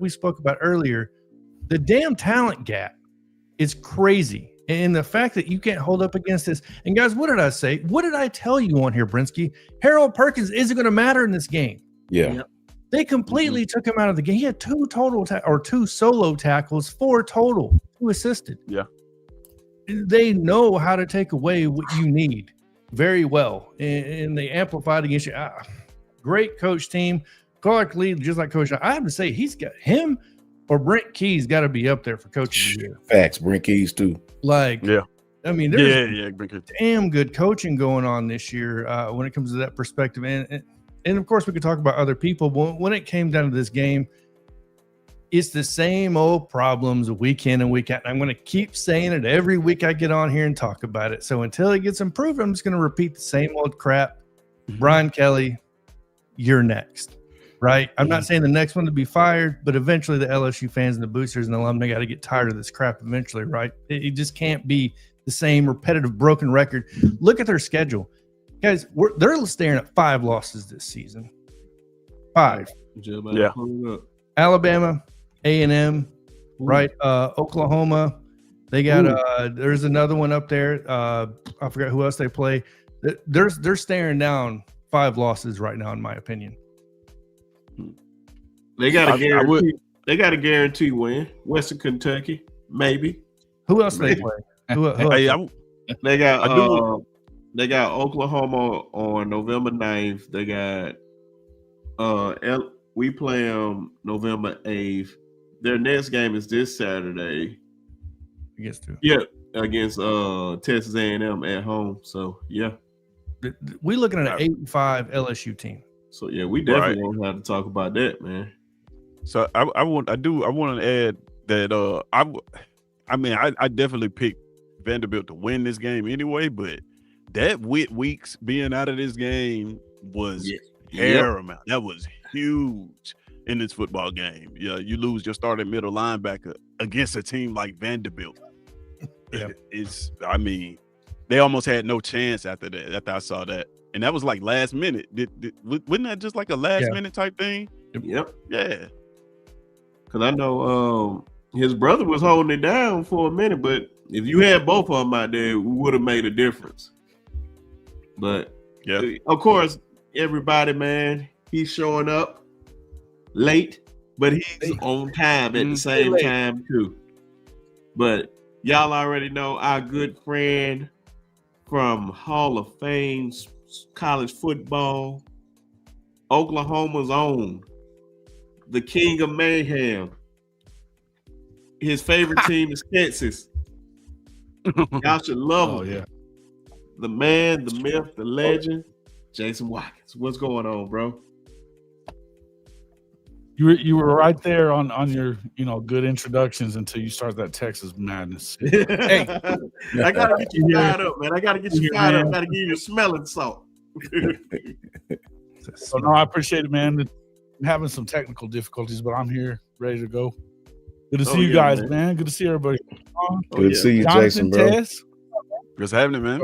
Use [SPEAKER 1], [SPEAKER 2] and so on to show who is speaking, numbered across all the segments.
[SPEAKER 1] we spoke about earlier, the damn talent gap is crazy. And the fact that you can't hold up against this. And guys, what did I say? What did I tell you on here, Brinsky? Harold Perkins isn't going to matter in this game.
[SPEAKER 2] Yeah.
[SPEAKER 1] They completely took him out of the game. He had two solo tackles, 4 total, 2 assisted.
[SPEAKER 3] Yeah.
[SPEAKER 1] They know how to take away what you need very well. And they amplified against you. Great coach team. Clark Lee, just like Coach, I have to say, he's got him or Brent Key's got to be up there for coach of the year.
[SPEAKER 2] Facts. Brent Keys too.
[SPEAKER 1] Like, yeah. I mean, there's damn good coaching going on this year when it comes to that perspective. And of course, we could talk about other people. But when it came down to this game, it's the same old problems week in and week out. And I'm going to keep saying it every week I get on here and talk about it. So until it gets improved, I'm just going to repeat the same old crap. Brian Kelly, you're next. Right? I'm not saying the next one to be fired, but eventually the LSU fans and the boosters and the alumni got to get tired of this crap eventually, right? It just can't be the same repetitive broken record. Look at their schedule. Guys, they're staring at 5 losses this season. 5.
[SPEAKER 3] Yeah.
[SPEAKER 1] Alabama, A&M, right? Oklahoma. They got there's another one up there. I forgot who else they play. They're staring down 5 losses right now, in my opinion.
[SPEAKER 4] They got a guarantee. They got a guarantee win. Western Kentucky, maybe.
[SPEAKER 1] Who else they play?
[SPEAKER 4] They got Oklahoma on November 9th. They got we play them November 8th. Their next game is this Saturday.
[SPEAKER 1] Against who?
[SPEAKER 4] Yeah, against Texas A&M at home. So yeah,
[SPEAKER 1] we're looking at an 8-5 LSU team.
[SPEAKER 4] So yeah, we definitely won't have to talk about that, man.
[SPEAKER 3] So I want to add that I definitely picked Vanderbilt to win this game anyway, but that Weeks being out of this game was paramount. That was huge in this football game. Yeah, you lose your starting middle linebacker against a team like Vanderbilt. Yeah, they almost had no chance after that. After I saw that, and that was like last minute. Wasn't that just like a last minute type thing?
[SPEAKER 4] Yep.
[SPEAKER 3] Yeah.
[SPEAKER 4] Because I know his brother was holding it down for a minute, but if you had both of them out there, we would have made a difference. But yeah, of course, everybody, man, he's showing up late, but he's on time at the same time too. But y'all already know our good friend from Hall of Fame college football, Oklahoma's own, the king of mayhem. His favorite team is Texas. Y'all should love him. Yeah. The man, the myth, the legend, Jason Watkins. What's going on, bro?
[SPEAKER 5] You were right there on your good introductions until you start that Texas madness.
[SPEAKER 4] Hey, I gotta get you fired up, man. I gotta get you fired up. I gotta give you smelling salt.
[SPEAKER 5] So no, I appreciate it, man. I'm having some technical difficulties, but I'm here, ready to go. Good to see you guys, man. Good to see everybody.
[SPEAKER 2] Good to see you, Jason, bro.
[SPEAKER 3] What's happening, man?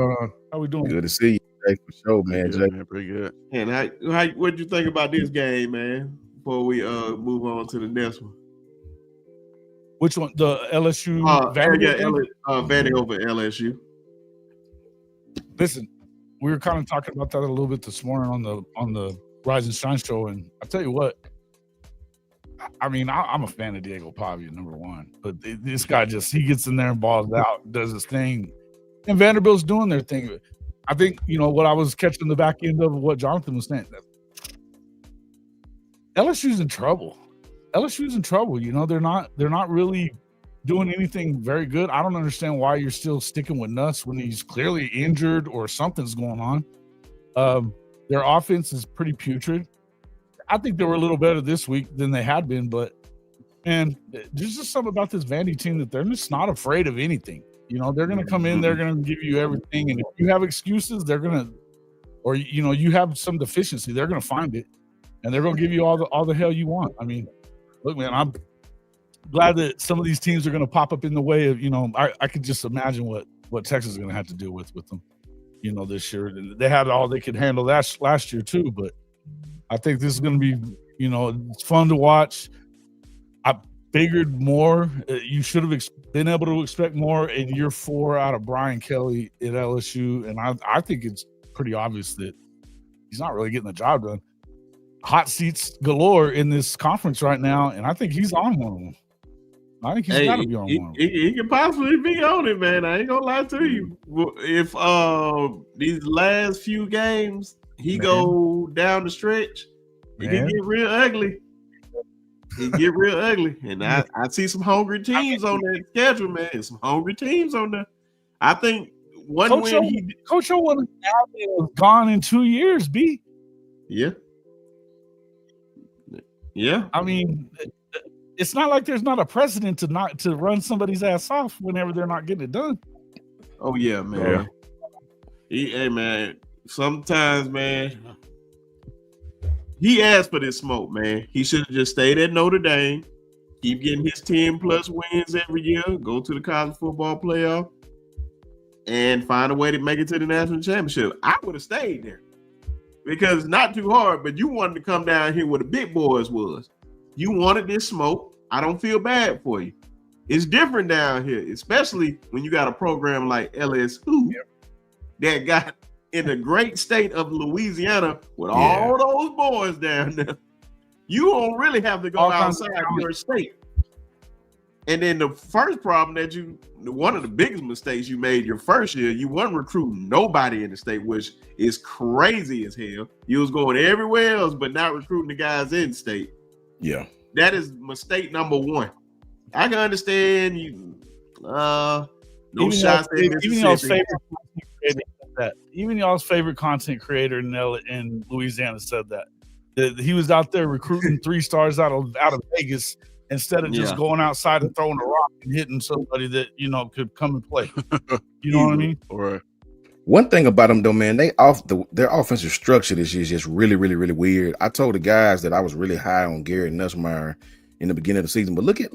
[SPEAKER 5] How we doing?
[SPEAKER 2] Good to see you, Jay, for sure, man.
[SPEAKER 3] Pretty good, man. Pretty good.
[SPEAKER 4] And what did you think about this game, man? Before we move on to the next one.
[SPEAKER 5] Which one? The LSU
[SPEAKER 4] Vandy over LSU.
[SPEAKER 5] Listen, we were kind of talking about that a little bit this morning on the Rise and Shine show, and I tell you what, I mean, I'm a fan of Diego Pavia, number one, but this guy he gets in there and balls out, does his thing, and Vanderbilt's doing their thing. I think what I was catching the back end of what Jonathan was saying. LSU's in trouble. They're not really doing anything very good. I don't understand why you're still sticking with Nuss when he's clearly injured or something's going on. Their offense is pretty putrid. I think they were a little better this week than they had been, but man, there's just something about this Vandy team that they're just not afraid of anything. They're going to come in, they're going to give you everything, and if you have excuses, they're going to, or you have some deficiency, they're going to find it. And they're going to give you all the hell you want. I mean, look, man, I'm glad that some of these teams are going to pop up in the way of, I could just imagine what Texas is going to have to deal with them, this year. They had all they could handle that last year too, but I think this is going to be, it's fun to watch. I figured more. You should have been able to expect more in year 4 out of Brian Kelly at LSU, and I think it's pretty obvious that he's not really getting the job done. Hot seats galore in this conference right now, and I think he's on one of them. I think he's got to be on one of them.
[SPEAKER 4] He can possibly be on it, man. I ain't gonna lie to you. If these last few games he go down the stretch, it can get real ugly. It get real ugly, and I see some hungry teams on that schedule, man. Some hungry teams on there. I think one
[SPEAKER 5] Coach
[SPEAKER 4] win.
[SPEAKER 5] Coach O would have gone in 2 years. B.
[SPEAKER 4] Yeah. Yeah.
[SPEAKER 5] I mean, it's not like there's not a precedent to run somebody's ass off whenever they're not getting it done.
[SPEAKER 4] Oh yeah, man. Hey man, sometimes, man, he asked for this smoke, man. He should have just stayed at Notre Dame, keep getting his 10+ wins every year, go to the college football playoff, and find a way to make it to the national championship. I would have stayed there because it's not too hard, but you wanted to come down here where the big boys was. You wanted this smoke. I don't feel bad for you. It's different down here, especially when you got a program like LSU that got in the great state of Louisiana with all those boys down there. You don't really have to go outside your state. And then the first problem one of the biggest mistakes you made your first year, you weren't recruiting nobody in the state, which is crazy as hell. You was going everywhere else, but not recruiting the guys in state.
[SPEAKER 2] Yeah.
[SPEAKER 4] That is mistake number 1. I can understand you. No shots at Mississippi.
[SPEAKER 5] Even y'all's favorite content creator in Louisiana said that he was out there recruiting 3 stars out of Vegas instead of just going outside and throwing a rock and hitting somebody that could come and play. You know what I mean?
[SPEAKER 3] Right.
[SPEAKER 2] One thing about them though, man, their offensive structure this year is just really, really, really weird. I told the guys that I was really high on Garrett Nussmeier in the beginning of the season, but look at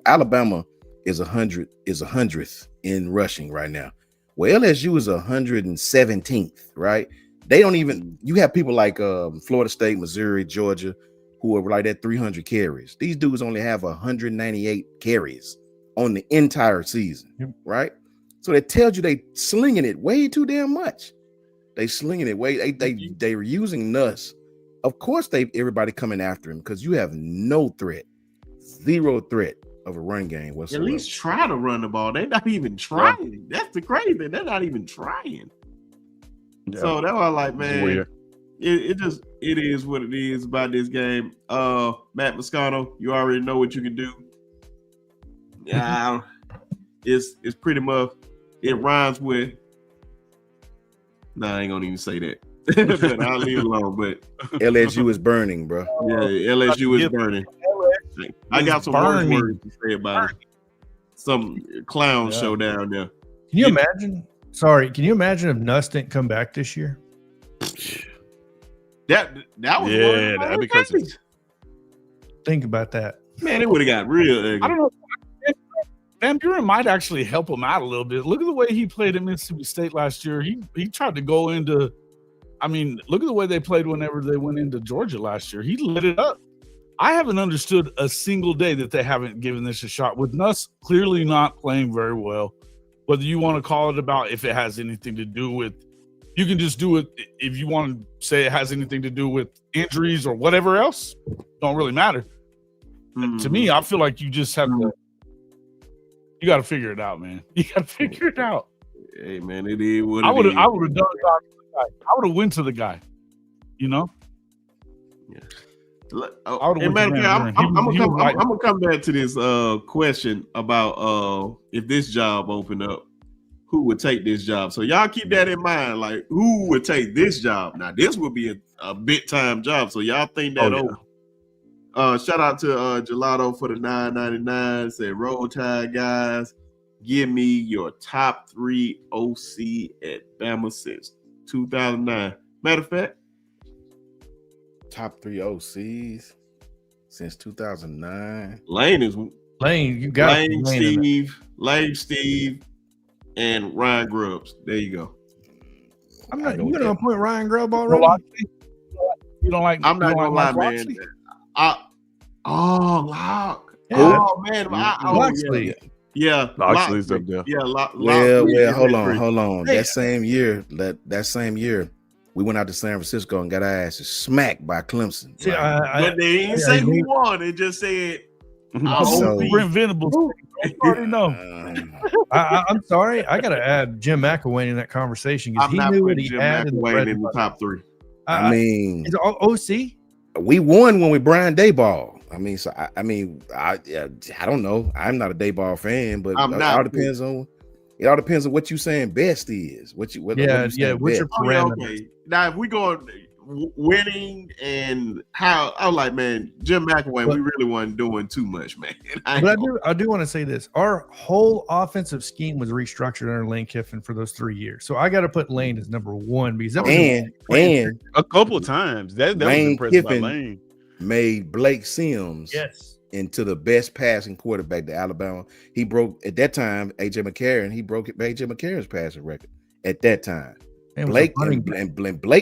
[SPEAKER 2] Alabama is 100th in rushing right now. Well, LSU is 117th, right? They don't even. You have people like Florida State, Missouri, Georgia, who are right at 300 carries. These dudes only have 198 carries on the entire season, right? So that tells you they slinging it way too damn much. They slinging it way. They were using Nuss. Of course, everybody coming after him because you have no threat, zero threat of a run game whatsoever.
[SPEAKER 4] At least try to run the ball. They're not even trying. Yeah. That's the crazy thing. They're not even trying. Yeah. So that's why, like, man, it is what it is about this game. Matt Moscato, you already know what you can do. Yeah, it's pretty much. It rhymes with. Nah, I ain't gonna even say that. But I'll leave it alone. But
[SPEAKER 2] LSU is burning, bro.
[SPEAKER 4] Yeah, LSU is burning. I got some words to say about it. Some clown show down there.
[SPEAKER 1] Can you imagine? Sorry, can you imagine if Nuss didn't come back this year?
[SPEAKER 4] That was
[SPEAKER 3] that'd be crazy.
[SPEAKER 1] Think about that.
[SPEAKER 4] Man, it would have got real ugly.
[SPEAKER 5] I don't know. Van Buren might actually help him out a little bit. Look at the way he played at Mississippi State last year. He tried to go into. I mean, look at the way they played whenever they went into Georgia last year. He lit it up. I haven't understood a single day that they haven't given this a shot. With Nuss clearly not playing very well, whether you want to call it about if it has anything to do with, you can just do it if you want to say it has anything to do with injuries or whatever else. Don't really matter. To me, I feel like you just have to. You got to figure it out, man. You got to figure it out.
[SPEAKER 4] Hey, man, it is what
[SPEAKER 5] I would have done. I would have went to the guy. You know.
[SPEAKER 4] Yeah. I'm gonna come back to this question about if this job opened up, who would take this job? So y'all keep that in mind. Like, who would take this job? Now, this would be a big time job. So y'all think that over. Shout out to Gelato for the $9.99. Said, Roll Tide guys, give me your top 3 OC at Bama since 2009. Matter of fact,
[SPEAKER 2] top 3 OCs since 2009.
[SPEAKER 1] Lane. You got
[SPEAKER 4] Lane, Steve, and Ryan Grubbs. There you go.
[SPEAKER 1] I'm not. You gonna appoint Ryan Grubb already?
[SPEAKER 5] You don't like?
[SPEAKER 4] I'm not gonna lie, man. Lock.
[SPEAKER 1] Yeah.
[SPEAKER 4] Oh man,
[SPEAKER 1] Loxley.
[SPEAKER 4] Yeah,
[SPEAKER 3] Loxley's up there.
[SPEAKER 4] Yeah,
[SPEAKER 2] Well, hold on.
[SPEAKER 1] Hey.
[SPEAKER 2] That same year, we went out to San Francisco and got our asses smacked by Clemson.
[SPEAKER 1] See,
[SPEAKER 4] but they didn't say who won. They just said
[SPEAKER 5] Brent Venables. You already know.
[SPEAKER 1] I'm sorry. I got to add Jim McElwain in that conversation because he knew what he had in
[SPEAKER 4] the top 3.
[SPEAKER 2] I mean,
[SPEAKER 1] it's OC.
[SPEAKER 2] We won when we Brian Dayball. I mean, so I don't know. I'm not a Dayball fan, but it all depends on what you saying best is. What's your
[SPEAKER 1] parameter?
[SPEAKER 4] Okay. Now, if we go winning and how, I was like, man, Jim McElwain, we really wasn't doing too much, man.
[SPEAKER 1] But I do want to say this: our whole offensive scheme was restructured under Lane Kiffin for those 3 years. So I got to put Lane as number 1 because that was
[SPEAKER 2] and
[SPEAKER 3] a couple of times that was impressive by Lane.
[SPEAKER 2] Made Blake Sims into the best passing quarterback to Alabama. He broke at that time AJ McCarron. He broke AJ McCarron's passing record at that time. And Blake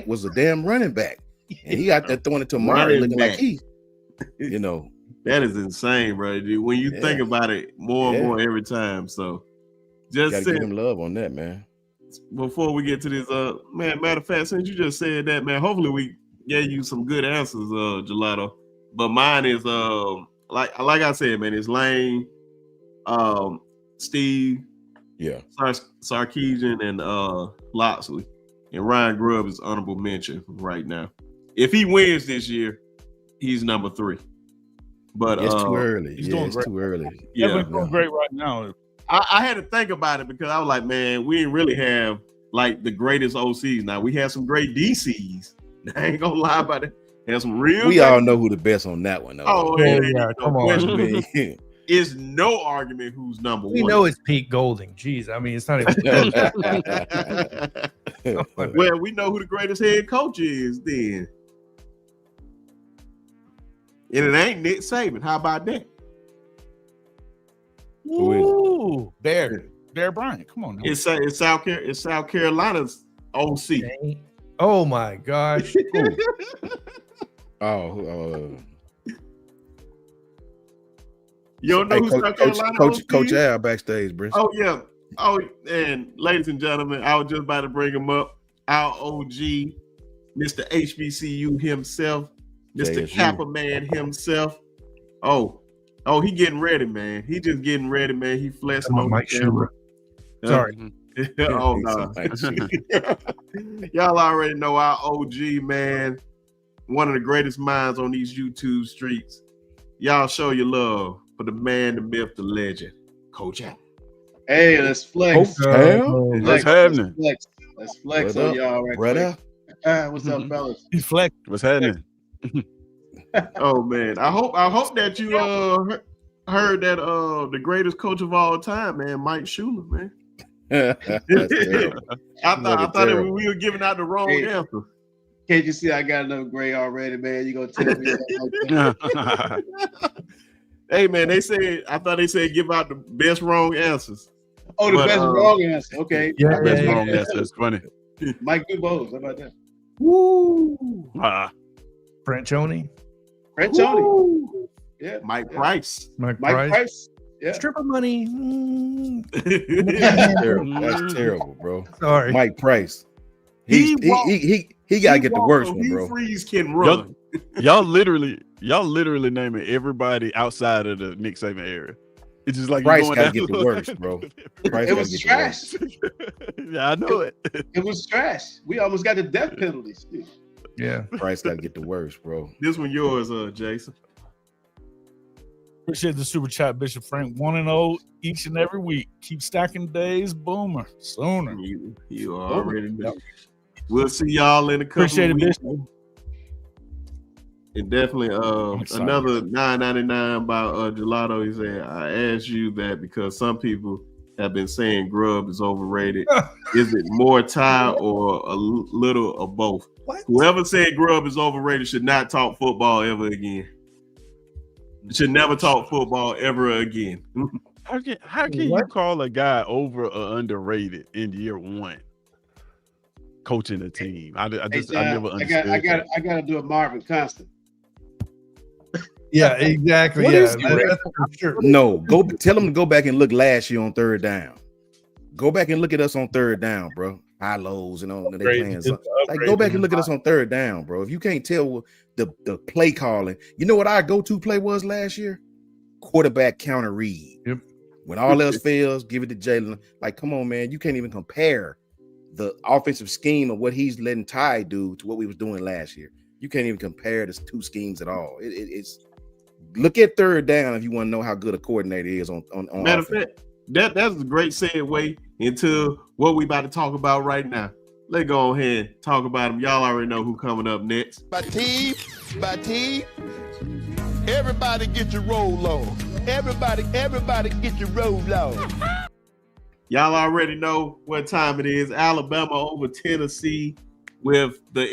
[SPEAKER 2] was a damn running back, and he got that throwing it to Martin looking like he,
[SPEAKER 4] that is insane, bro. When you think about it more and more every time. So just
[SPEAKER 2] give him love on that, man.
[SPEAKER 4] Before we get to this, man. Matter of fact, since you just said that, man, hopefully we gave you some good answers, Gelato. But mine is like I said, man, it's Lane, Steve, Sarkisian, and Loxley. And Ryan Grubb is honorable mention right now. If he wins this year, he's number 3. But
[SPEAKER 2] it's too early.
[SPEAKER 5] He's doing great.
[SPEAKER 2] Too early.
[SPEAKER 5] Yeah, he's doing great right now.
[SPEAKER 4] I had to think about it because I was like, man, we didn't really have like the greatest OCs. Now we had some great DCs. I ain't gonna lie about it. Have some real.
[SPEAKER 2] We all know who the best on that one. Though.
[SPEAKER 4] Oh yeah, come on. It's no argument who's number 1.
[SPEAKER 1] We know it's Pete Golding. Jeez, I mean, it's not even.
[SPEAKER 4] Well, we know who the greatest head coach is then. And it ain't Nick Saban. How about that?
[SPEAKER 5] Ooh, Bear Bryant. Come on now.
[SPEAKER 4] It's South Carolina's OC.
[SPEAKER 1] Oh my gosh.
[SPEAKER 4] You don't know who South Carolina
[SPEAKER 2] Coach Al backstage, Bruce.
[SPEAKER 4] Oh yeah. Oh, and ladies and gentlemen, I was just about to bring him up. Our OG, Mr. HBCU himself, Mr. Kappa man himself. Oh, he getting ready, man. He just getting ready, man. He flexing on the camera.
[SPEAKER 1] Sorry.
[SPEAKER 4] Oh no. Y'all already know our OG, man. One of the greatest minds on these YouTube streets. Y'all show your love for the man, the myth, the legend, Coach Al.
[SPEAKER 6] Hey, let's flex.
[SPEAKER 3] What's happening?
[SPEAKER 6] Let's flex on y'all right
[SPEAKER 2] brother.
[SPEAKER 6] Quick. What's up, fellas?
[SPEAKER 5] He's flex.
[SPEAKER 3] What's happening?
[SPEAKER 4] Oh man, I hope that you heard that the greatest coach of all time, man, Mike Schuler, man. I thought that we were giving out the wrong answer.
[SPEAKER 6] Can't you see I got enough gray already, man? You gonna tell me that?
[SPEAKER 4] Hey man, I thought they said give out the best wrong answers.
[SPEAKER 6] Oh, the best wrong answer. Okay.
[SPEAKER 1] Yeah,
[SPEAKER 3] best wrong answer. That's funny.
[SPEAKER 6] Mike Dubose, how about that?
[SPEAKER 4] Woo!
[SPEAKER 1] Franchoni.
[SPEAKER 6] Yeah.
[SPEAKER 4] Mike Price.
[SPEAKER 1] Mike Price.
[SPEAKER 6] Yeah.
[SPEAKER 1] Stripper money.
[SPEAKER 2] That's terrible, bro.
[SPEAKER 1] Sorry.
[SPEAKER 2] Mike Price. He gotta get the worst one, bro.
[SPEAKER 4] Freeze can run.
[SPEAKER 3] Y'all literally naming everybody outside of the Nick Saban era. It's just like
[SPEAKER 2] Price gotta get the worst, bro.
[SPEAKER 6] It was trash.
[SPEAKER 3] Yeah, I know it.
[SPEAKER 6] It was trash. We almost got the death penalties.
[SPEAKER 1] Yeah.
[SPEAKER 2] Price gotta get the worst, bro.
[SPEAKER 4] This one yours, Jason.
[SPEAKER 5] Appreciate the super chat, Bishop Frank. 1-0 each and every week. Keep stacking days, Boomer. Sooner.
[SPEAKER 4] You already know. We'll see y'all in a couple
[SPEAKER 5] Appreciate
[SPEAKER 4] of
[SPEAKER 5] it,
[SPEAKER 4] weeks.
[SPEAKER 5] Bishop.
[SPEAKER 4] And definitely another $9.99 by Gelato. He said, I asked you that because some people have been saying Grubb is overrated. Is it more Ty or a little of both?
[SPEAKER 1] What?
[SPEAKER 4] Whoever said Grubb is overrated should not talk football ever again. Should never talk football ever again.
[SPEAKER 3] How can you call a guy over or underrated in year one? Coaching a team. I never understood.
[SPEAKER 6] I gotta do a Marvin Constant.
[SPEAKER 1] Yeah, exactly.
[SPEAKER 2] What
[SPEAKER 1] Yeah,
[SPEAKER 2] is
[SPEAKER 1] that's for sure.
[SPEAKER 2] No, go tell them to go back and look last year on third down. Go back and look at us on third down, bro. High lows and all they playing. Like go back and look at us on third down, bro. If you can't tell the play calling, you know what our go-to play was last year? Quarterback counter read.
[SPEAKER 1] Yep.
[SPEAKER 2] When all else fails, give it to Jalen. Like, come on, man. You can't even compare the offensive scheme of what he's letting Ty do to what we was doing last year. You can't even compare the two schemes at all. It's look at third down if you want to know how good a coordinator is on
[SPEAKER 4] Matter
[SPEAKER 2] offense.
[SPEAKER 4] of fact, that's a great segue into what we about to talk about right now. Let's go ahead and talk about them. Y'all already know who coming up next.
[SPEAKER 7] My team, everybody get your roll on. Everybody get your roll on.
[SPEAKER 4] Y'all already know what time it is. Alabama over Tennessee with the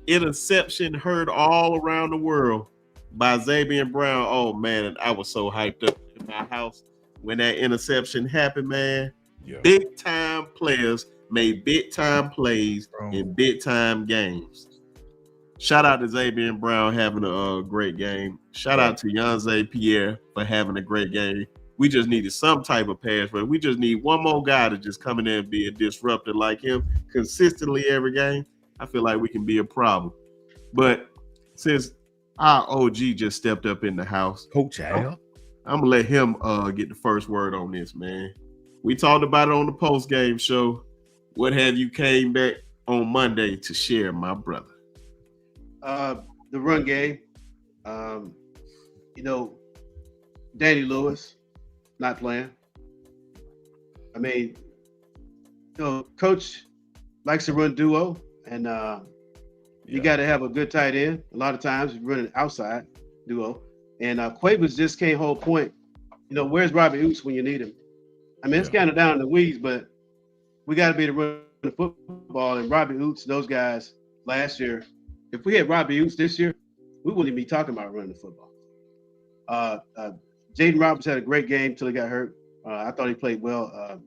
[SPEAKER 4] interception heard all around the world by Xavier Brown. Oh, man, I was so hyped up in my house when that interception happened, man. Yeah. Big-time players made big-time plays in big-time games. Shout out to Xavier Brown having a great game. Shout out to Yanze Pierre for having a great game. We just needed some type of pass, but we just need one more guy to just come in there and be a disruptor like him consistently every game. I feel like we can be a problem. But since our OG just stepped up in the house,
[SPEAKER 2] Coach Al,
[SPEAKER 4] I'm gonna let him get the first word on this, man. We talked about it on the post-game show. What have you came back on Monday to share, my brother?
[SPEAKER 6] The run game. Danny Lewis not playing. I mean, Coach likes to run duo, and you got to have a good tight end. A lot of times you run an outside duo, and Quavers just can't hold point. Where's Robbie Oots when you need him? I mean, it's kind of down in the weeds, but we got to be able to run the football. And Robbie Oots, those guys last year, if we had Robbie Oots this year, we wouldn't even be talking about running the football. Jaden Roberts had a great game till he got hurt. I thought he played well.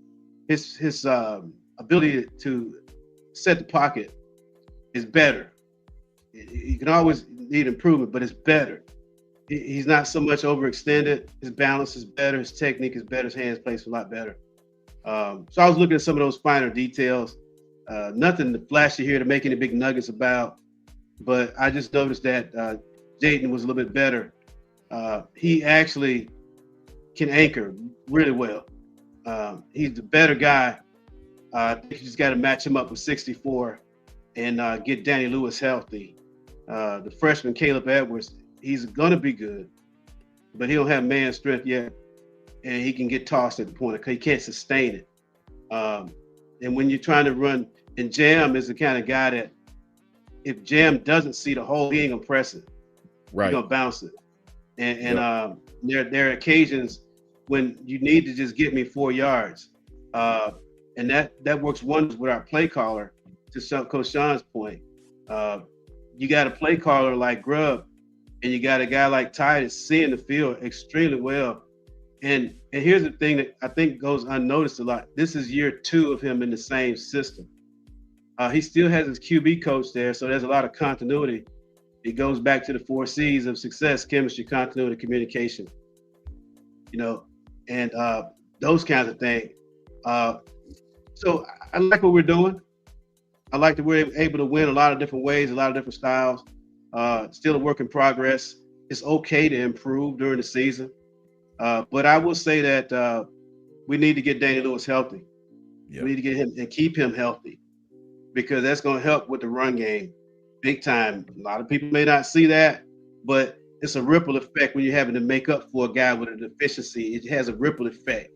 [SPEAKER 6] His ability to set the pocket is better. You can always need improvement, but it's better. He's not so much overextended. His balance is better. His technique is better. His hands plays a lot better. So I was looking at some of those finer details. Nothing flashy here to make any big nuggets about, but I just noticed that Jaden was a little bit better. He actually can anchor really well. He's the better guy. I think you just got to match him up with 64 and get Danny Lewis healthy. The freshman Caleb Edwards, he's going to be good, but he don't have man strength yet, and he can get tossed at the point because he can't sustain it. And when you're trying to run, and Jam is the kind of guy that if Jam doesn't see the hole, he ain't gonna press it.
[SPEAKER 2] Right.
[SPEAKER 6] He's gonna bounce it. And there are occasions when you need to just get me 4 yards. And that works wonders with our play caller, to Coach Sean's point. You got a play caller like Grubb, and you got a guy like Ty that's seeing the field extremely well. And here's the thing that I think goes unnoticed a lot. This is year 2 of him in the same system. He still has his QB coach there, so there's a lot of continuity. It goes back to the 4 C's of success: chemistry, continuity, communication. And those kinds of things. So I like what we're doing. I like that we're able to win a lot of different ways, a lot of different styles. Still a work in progress. It's okay to improve during the season. But I will say that we need to get Danny Lewis healthy. Yep. We need to get him and keep him healthy, because that's going to help with the run game big time. A lot of people may not see that, but it's a ripple effect when you're having to make up for a guy with a deficiency. It has a ripple effect,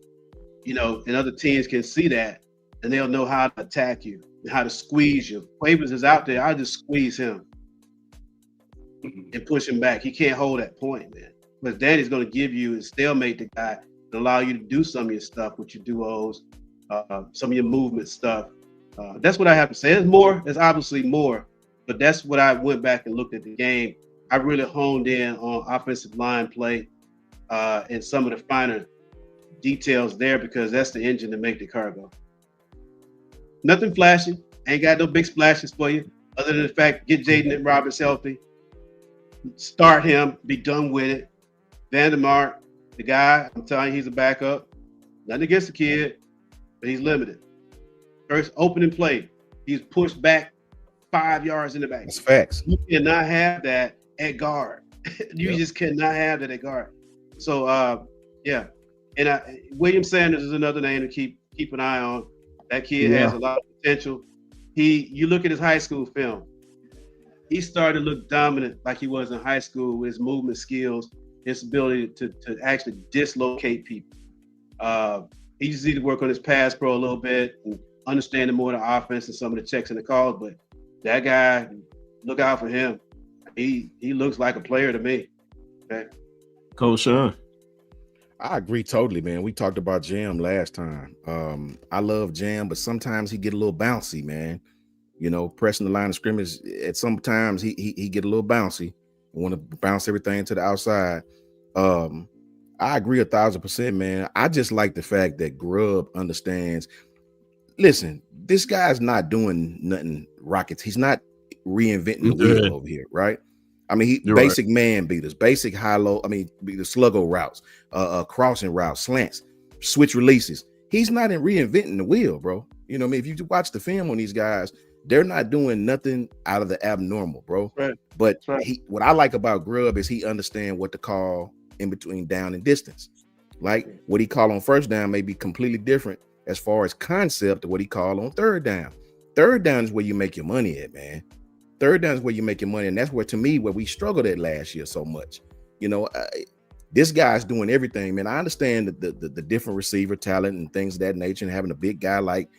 [SPEAKER 6] and other teams can see that, and they'll know how to attack you, how to squeeze you. Quavers is out there. I just squeeze him and push him back. He can't hold that point, man. But Danny's going to give you and stalemate the guy and allow you to do some of your stuff with your duos, some of your movement stuff. That's what I have to say. There's obviously more, but that's what I went back and looked at the game. I really honed in on offensive line play and some of the finer details there, because that's the engine to make the car go. Nothing flashy. Ain't got no big splashes for you, other than the fact get Jaden and Roberts healthy. start him, be done with it. Vandermark, the guy, I'm telling you, he's a backup. Nothing against the kid, but he's limited. First opening play, he's pushed back 5 yards in the back.
[SPEAKER 2] That's facts.
[SPEAKER 6] You cannot have that at guard. You just cannot have that at guard. So, yeah. And William Sanders is another name to keep an eye on. That kid has a lot of potential. You look at his high school film. He started to look dominant like he was in high school with his movement skills, his ability to actually dislocate people. He just needs to work on his pass pro a little bit and understanding more of the offense and some of the checks and the calls. But that guy, look out for him. He looks like a player to me. Okay.
[SPEAKER 4] Coach Sean.
[SPEAKER 2] I agree totally, man. We talked about Jam last time. I love Jam, but sometimes he get a little bouncy, man. You know, pressing the line of scrimmage. At sometimes he get a little bouncy. Want to bounce everything to the outside. I agree 1,000%, man. I just like the fact that Grubb understands. Listen, this guy's not doing nothing rockets. He's not reinventing the wheel over here, right? I mean, basic man beaters, basic high-low. I mean, the sluggo routes, crossing routes, slants, switch releases. He's not reinventing the wheel, bro. You know what I mean? If you watch the film on these guys, they're not doing nothing out of the abnormal, bro.
[SPEAKER 6] Right.
[SPEAKER 2] But what I like about Grubb is he understands what to call in between down and distance. Like what he call on first down may be completely different as far as concept of what he call on third down. Third down is where you make your money at, man. Third down is where you make your money, and that's where, to me, where we struggled at last year so much. You know, this guy's doing everything, man. I understand the different receiver talent and things of that nature, and having a big guy like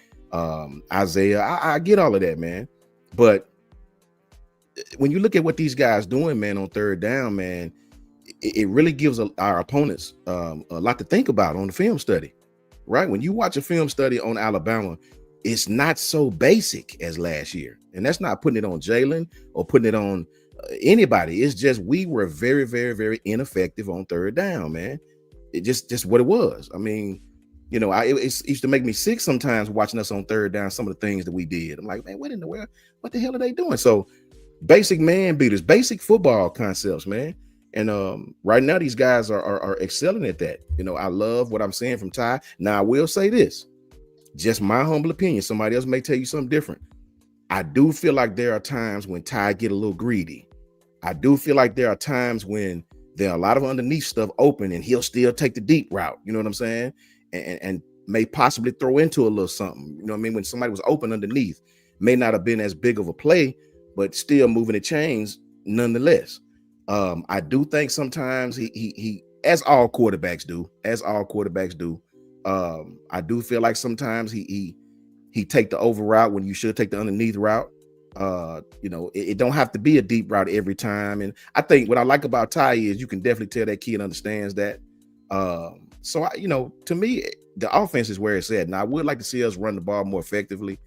[SPEAKER 2] Isaiah. I get all of that, man. But when you look at what these guys doing, man, on third down, man, it really gives our opponents a lot to think about on the film study, right? When you watch a film study on Alabama, it's not so basic as last year. And that's not putting it on Jalen or putting it on anybody. It's just we were very, very, very ineffective on third down, man. It just what it was. I mean, you know, it used to make me sick sometimes watching us on third down, some of the things that we did. I'm like, man, what in the world? What the hell are they doing? So basic man beaters, basic football concepts, man. And right now these guys are excelling at that. You know, I love what I'm seeing from Ty. Now I will say this, just my humble opinion. Somebody else may tell you something different. I do feel like there are times when Ty get a little greedy. I do feel like there are times when there are a lot of underneath stuff open and he'll still take the deep route. You know what I'm saying? And may possibly throw into a little something. You know what I mean? When somebody was open underneath, may not have been as big of a play, but still moving the chains nonetheless. I do think sometimes he as all quarterbacks do, I do feel like sometimes he take the over route when you should take the underneath route. You know, it don't have to be a deep route every time. And I think what I like about Ty is you can definitely tell that kid understands that. So you know, to me, the offense is where it's at. Now I would like to see us run the ball more effectively.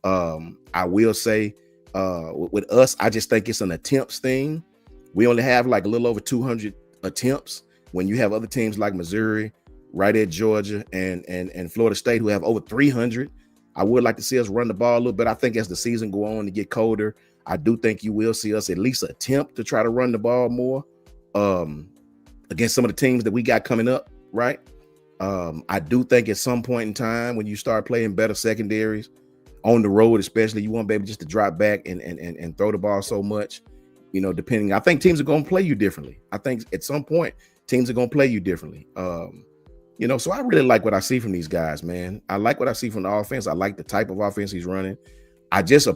[SPEAKER 2] I will say with us, I just think it's an attempts thing. We only have like a little over 200 attempts when you have other teams like Missouri, right at Georgia and Florida State who have over 300. I would like to see us run the ball a little bit. I think as the season go on and get colder, I do think you will see us at least attempt to try to run the ball more against some of the teams that we got coming up, right? I do think at some point in time when you start playing better secondaries on the road, especially, you won't be able just to drop back and throw the ball so much, you know, depending. I think teams are going to play you differently. I think at some point teams are going to play you differently. You know, so I really like what I see from these guys, man. I like what I see from the offense. I like the type of offense he's running. I just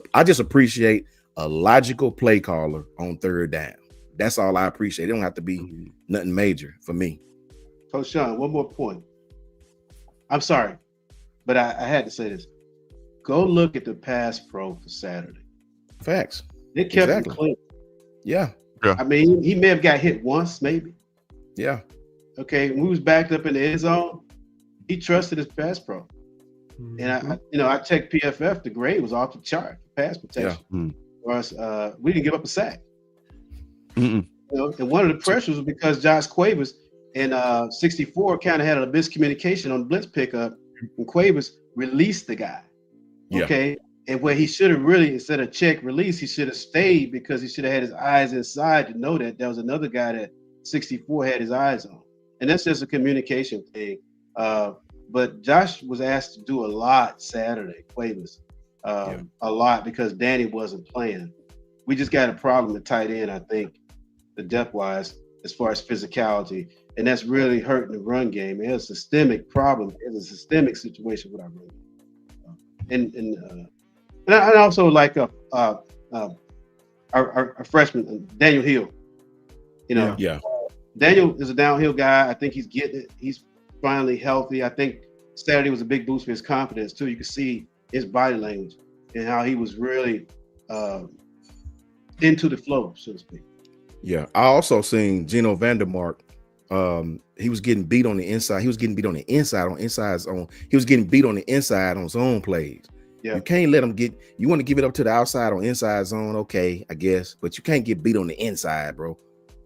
[SPEAKER 2] appreciate a logical play caller on third down. That's all I appreciate. It don't have to be nothing major for me.
[SPEAKER 6] Coach Sean, one more point. I'm sorry, but I had to say this. Go look at the pass pro for Saturday.
[SPEAKER 2] Facts.
[SPEAKER 6] It kept him clean.
[SPEAKER 2] Yeah.
[SPEAKER 6] I mean, he may have got hit once, maybe.
[SPEAKER 2] Yeah.
[SPEAKER 6] Okay, when we was backed up in the end zone, he trusted his pass pro. And I checked PFF. The grade was off the chart for pass protection. For us, we didn't give up a sack. You know, and one of the pressures was because Josh Cuevas in 64 kind of had a miscommunication on blitz pickup, and Cuevas released the guy. Okay, And where he should have really, instead of check release, he should have stayed because he should have had his eyes inside to know that there was another guy that 64 had his eyes on. And that's just a communication thing. But Josh was asked to do a lot Saturday, Cuevas, a lot because Danny wasn't playing. We just got a problem at tight end, I think, the depth-wise, as far as physicality. And that's really hurting the run game. It's a systemic problem. It's a systemic situation with our run game. And I also like our freshman, Daniel Hill. You know, Daniel is a downhill guy. I think he's getting it. He's finally healthy. I think Saturday was a big boost for his confidence too. You could see his body language and how he was really into the flow, so to speak.
[SPEAKER 2] Yeah, I also seen Geno Vandermark. He was getting beat on the inside. He was getting beat on the inside He was getting beat on the inside on zone plays. Yeah. You can't let him get. You want to give it up to the outside on inside zone, okay, I guess, but you can't get beat on the inside, bro.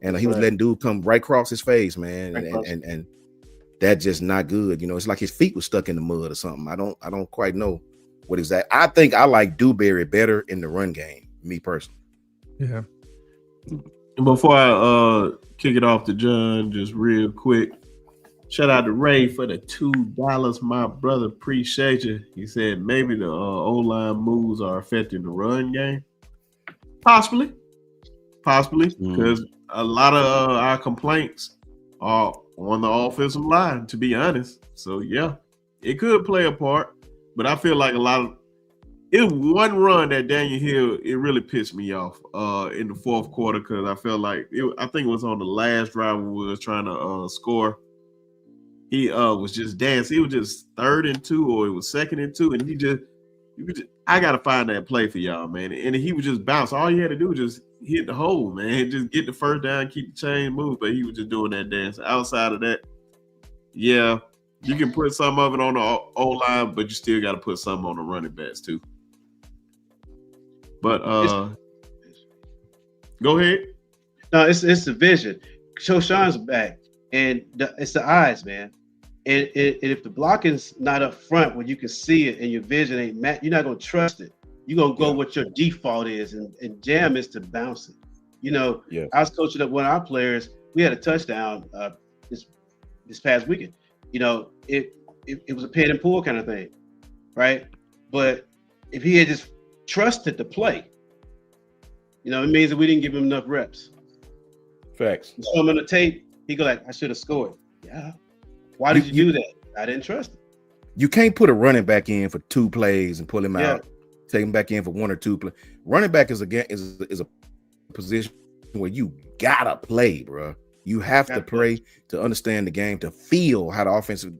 [SPEAKER 2] And he was letting dude come right across his face, man, and that's just not good. You know, it's like his feet was stuck in the mud or something. I don't quite know what exactly. I think I like Dewberry better in the run game, me personally.
[SPEAKER 1] Yeah.
[SPEAKER 4] Before I kick it off to John, just real quick, shout out to Ray for the $2, my brother. Appreciate you. He said maybe the O-line moves are affecting the run game. Possibly, because a lot of our complaints are on the offensive line, to be honest. So yeah, it could play a part, but I feel like a lot of it. One run that Daniel Hill, it really pissed me off in the fourth quarter because I felt like I think it was on the last drive when we was trying to score. He was just dancing. He was just 3rd and 2, or it was 2nd and 2, and I gotta find that play for y'all, man. And he would just bounce. All he had to do was just hit the hole, man. Just get the first down, keep the chain moving. But he was just doing that dance. Outside of that, yeah, you can put some of it on the O-line, but you still got to put some on the running backs too. But go ahead.
[SPEAKER 6] No, it's the vision. Sean's back, and it's the eyes, man. And if the blocking's not up front where you can see it and your vision ain't match, you're not gonna trust it. You're gonna go what your default is, and jam is to bounce it. You know, I was coaching up one of our players. We had a touchdown this past weekend. You know, it was a pin and pull kind of thing, right? But if he had just trusted the play, you know, it means that we didn't give him enough reps.
[SPEAKER 2] Facts.
[SPEAKER 6] So I'm on the tape. He go like, I should have scored. Yeah. Why did you do that? I didn't trust him.
[SPEAKER 2] You can't put a running back in for 2 plays and pull him out. Take him back in for 1 or 2 plays. Running back is a position where you gotta play, bro. You have to play to understand the game, to feel how the offensive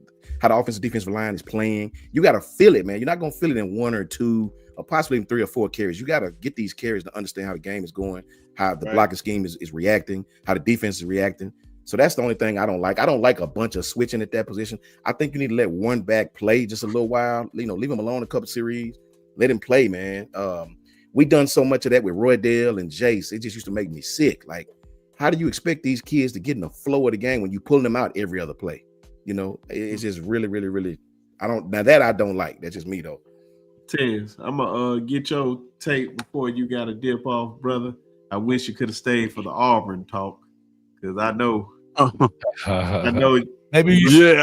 [SPEAKER 2] defensive line is playing. You gotta feel it, man. You're not gonna feel it in 1 or 2 or possibly even 3 or 4 carries. You gotta get these carries to understand how the game is going, how the blocking scheme is reacting, how the defense is reacting. So that's the only thing I don't like. I don't like a bunch of switching at that position. I think you need to let one back play just a little while. You know, leave him alone a couple series. Let him play, man. We done so much of that with Roy Dale and Jace. It just used to make me sick. Like, how do you expect these kids to get in the flow of the game when you pulling them out every other play? You know, it's just really, really, really. I don't like. That's just me though.
[SPEAKER 4] Tez, I'm gonna get your take before you got to dip off, brother. I wish you could have stayed for the Auburn talk because I know. I know.
[SPEAKER 5] Maybe you should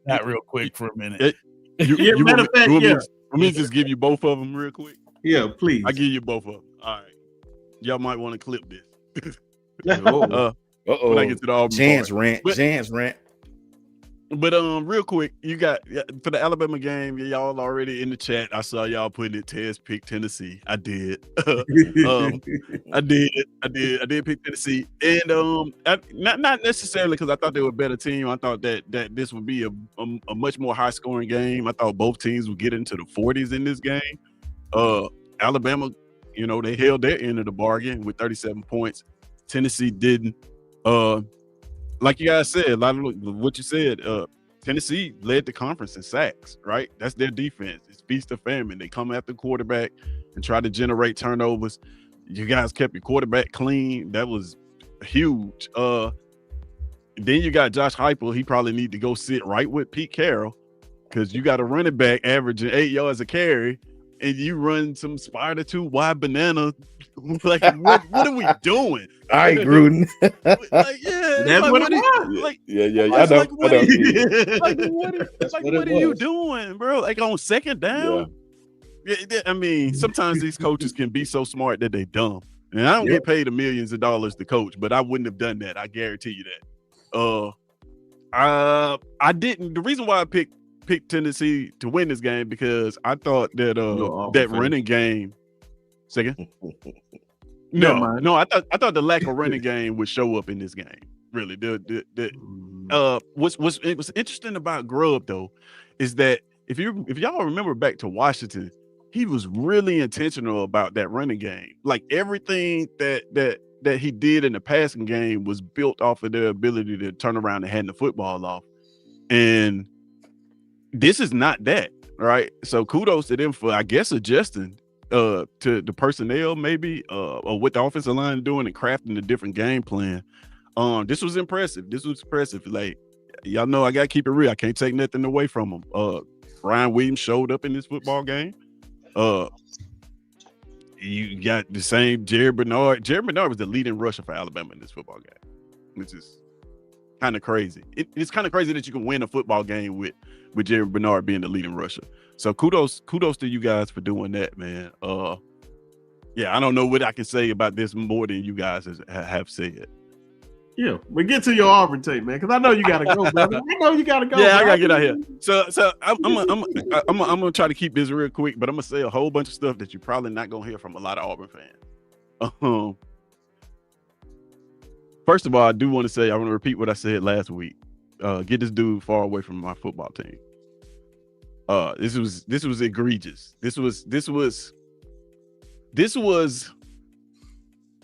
[SPEAKER 5] that real quick for a minute.
[SPEAKER 4] Matter of fact,
[SPEAKER 3] Let me just give you both of them real quick.
[SPEAKER 4] Yeah, please.
[SPEAKER 3] I give you both of them. All right. Y'all might want to clip this. When I get to the Auburn
[SPEAKER 2] Jan's rant.
[SPEAKER 3] But real quick, you got for the Alabama game, y'all already in the chat. I saw y'all putting it. Tez picked Tennessee. I did. I did pick Tennessee, and not necessarily because I thought they were a better team. I thought that this would be a much more high scoring game. I thought both teams would get into the 40s in this game. Alabama, you know, they held their end of the bargain with 37 points. Tennessee didn't. Like you guys said, a lot of what you said, Tennessee led the conference in sacks, right? That's their defense. It's feast or famine. They come after the quarterback and try to generate turnovers. You guys kept your quarterback clean. That was huge. Then you got Josh Heupel. He probably need to go sit right with Pete Carroll because you got a running back averaging 8 yards a carry and you run some spider 2 wide banana. Like, what are we doing?
[SPEAKER 2] I ain't Gruden.
[SPEAKER 3] Like, yeah,
[SPEAKER 4] That's
[SPEAKER 3] like,
[SPEAKER 4] what
[SPEAKER 3] what
[SPEAKER 4] it
[SPEAKER 3] are
[SPEAKER 4] was.
[SPEAKER 3] you, like,
[SPEAKER 2] Yeah. I
[SPEAKER 3] like,
[SPEAKER 2] know.
[SPEAKER 3] what
[SPEAKER 2] I know.
[SPEAKER 3] are you, like,
[SPEAKER 6] That's
[SPEAKER 3] what
[SPEAKER 6] what
[SPEAKER 3] are
[SPEAKER 6] it
[SPEAKER 3] you
[SPEAKER 6] was.
[SPEAKER 3] doing, bro? Like on second down? Yeah, I mean, sometimes these coaches can be so smart that they dumb. And I don't get paid millions of dollars to coach, but I wouldn't have done that. I guarantee you that. I didn't. The reason why I picked Tennessee to win this game because I thought that that running game. Second. No. I thought the lack of running game would show up in this game. Really, what's interesting about Grubb though is that if y'all remember back to Washington, he was really intentional about that running game. Like everything that he did in the passing game was built off of their ability to turn around and hand the football off. And this is not that, right? So kudos to them for, I guess, adjusting to the personnel maybe or what the offensive line doing and crafting a different game plan. This was impressive. Like, y'all know I gotta keep it real. I can't take nothing away from him. Brian Williams showed up in this football game. You got the same Jared Bernard. Jared Bernard was the leading rusher for Alabama in this football game, which is kind of crazy. It's kind of crazy that you can win a football game with Jared Bernard being the leading rusher. So kudos to you guys for doing that, man. Yeah, I don't know what I can say about this more than you guys have said.
[SPEAKER 4] Yeah, but get to your Auburn tape, man, because I know you gotta go, brother. I know you gotta go.
[SPEAKER 3] Yeah, bro. I gotta get out here. So I'm gonna try to keep this real quick, but I'm gonna say a whole bunch of stuff that you're probably not gonna hear from a lot of Auburn fans. First of all, I do want to say I want to repeat what I said last week. Get this dude far away from my football team. This was egregious. This was.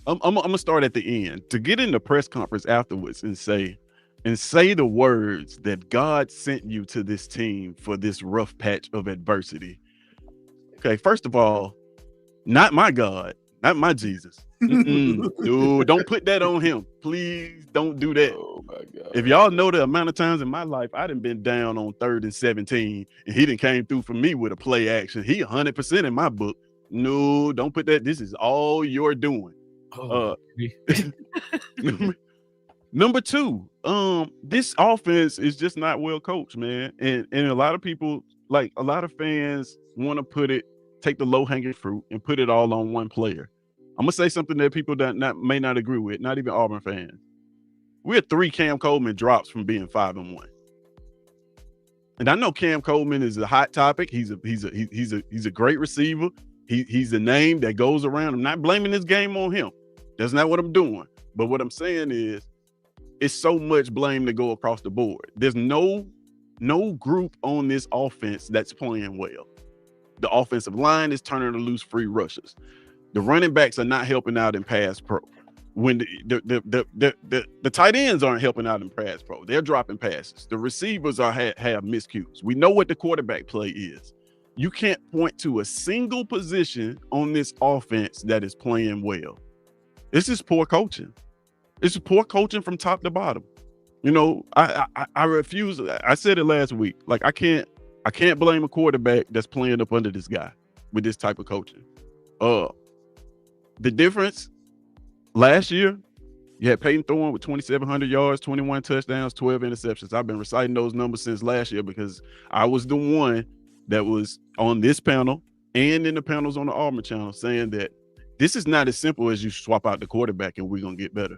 [SPEAKER 3] I'm gonna start at the end. To get in the press conference afterwards and say the words that God sent you to this team for this rough patch of adversity. Okay, first of all, not my God, not my Jesus. Dude, don't put that on him. Please don't do that.
[SPEAKER 2] Oh my God.
[SPEAKER 3] If y'all know the amount of times in my life I done been down on 3rd and 17 and he done came through for me with a play action. He 100% in my book. No, don't put that. This is all you're doing. Number 2, this offense is just not well coached, man. And a lot of people, like a lot of fans, want to take the low-hanging fruit and put it all on one player. I'm gonna say something that people may not agree with, not even Auburn fans. We're 3 Cam Coleman drops from being 5-1. And I know Cam Coleman is a hot topic. He's a great receiver. He's a name that goes around. I'm not blaming this game on him. That's not what I'm doing. But what I'm saying is, it's so much blame to go across the board. There's no group on this offense that's playing well. The offensive line is turning to loose free rushes. The running backs are not helping out in pass pro. When the tight ends aren't helping out in pass pro, they're dropping passes. The receivers have miscues. We know what the quarterback play is. You can't point to a single position on this offense that is playing well. This is poor coaching. It's poor coaching from top to bottom. You know, I refuse. I said it last week. Like I can't blame a quarterback that's playing up under this guy with this type of coaching. The difference last year, you had Peyton Thorne with 2,700 yards, 21 touchdowns, 12 interceptions. I've been reciting those numbers since last year because I was the one that was on this panel and in the panels on the Auburn channel saying that this is not as simple as you swap out the quarterback and we're going to get better.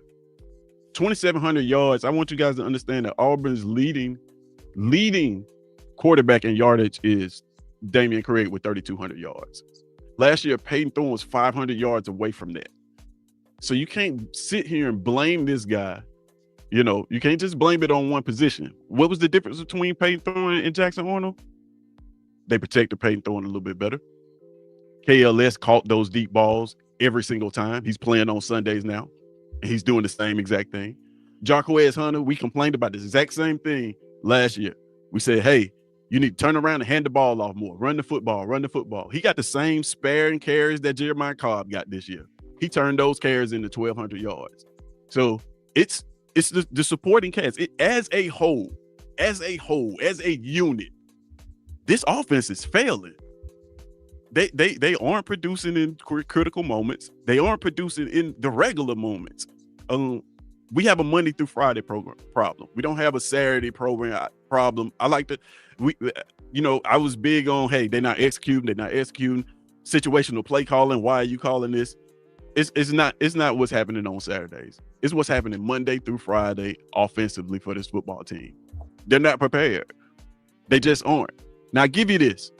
[SPEAKER 3] 2,700 yards. I want you guys to understand that Auburn's leading quarterback in yardage is Damian Craig with 3,200 yards. Last year, Peyton Thorne was 500 yards away from that. So you can't sit here and blame this guy. You know, you can't just blame it on one position. What was the difference between Peyton Thorne and Jackson Arnold? They protected Peyton Thorne a little bit better. KLS caught those deep balls every single time. He's playing on Sundays now. And he's doing the same exact thing. Jarquez Hunter, we complained about the exact same thing last year. We said, hey, you need to turn around and hand the ball off more. Run the football. He got the same sparing carries that Jeremiah Cobb got this year. He turned those carries into 1,200 yards. So it's the supporting cast. As a whole, as a unit, this offense is failing. They aren't producing in critical moments. They aren't producing in the regular moments. We have a Monday through Friday problem. We don't have a Saturday program problem. I like to, I was big on, hey, they're not executing. Situational play calling. Why are you calling this? It's not what's happening on Saturdays. It's what's happening Monday through Friday offensively for this football team. They're not prepared. They just aren't. Now, I give you this.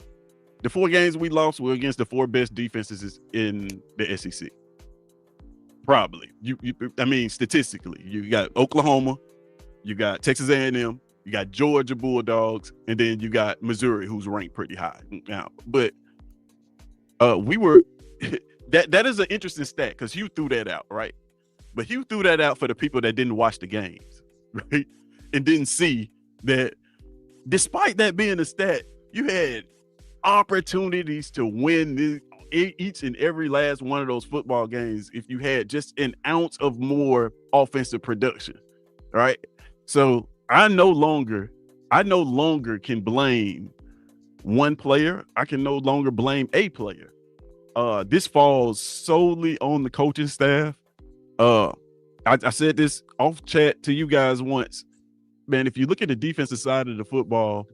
[SPEAKER 3] The 4 games we lost were against the 4 best defenses in the SEC. Probably. Statistically, you got Oklahoma, you got Texas A&M, you got Georgia Bulldogs, and then you got Missouri, who's ranked pretty high now. But we were that is an interesting stat because Hugh threw that out, right? But Hugh threw that out for the people that didn't watch the games, right? And didn't see that despite that being a stat, you had opportunities to win each and every last one of those football games if you had just an ounce of more offensive production, right? So I no longer can blame one player. I can no longer blame a player. This falls solely on the coaching staff. I said this off chat to you guys once, man. If you look at the defensive side of the football,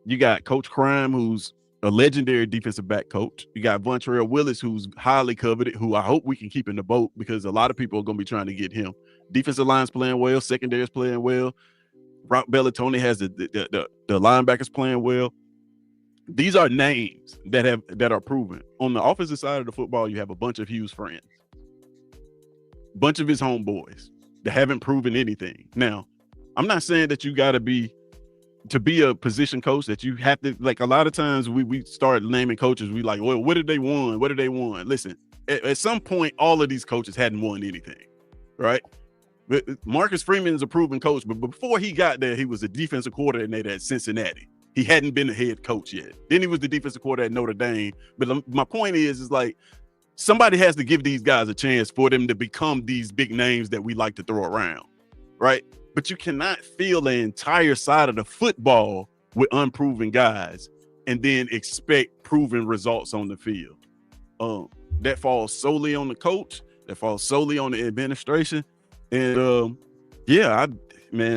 [SPEAKER 3] you got Coach Crime, who's a legendary defensive back coach. You got Vontrell Willis, who's highly coveted, who I hope we can keep in the boat because a lot of people are going to be trying to get him. Defensive line's playing well. Secondary is playing well. Rock Bellatoni has the linebackers playing well. These are names that are proven. On the offensive side of the football, you have a bunch of Hughes friends, bunch of his homeboys that haven't proven anything. Now, I'm not saying that you got to be a position coach that you have to, like, a lot of times we start naming coaches. We like, well, what did they won? What did they won? Listen, at some point, all of these coaches hadn't won anything, right? But Marcus Freeman is a proven coach, but before he got there, he was a defensive coordinator at Cincinnati. He hadn't been a head coach yet. Then he was the defensive coordinator at Notre Dame. But my point is like, somebody has to give these guys a chance for them to become these big names that we like to throw around, right? But you cannot fill the entire side of the football with unproven guys and then expect proven results on the field. That falls solely on the coach. That falls solely on the administration. And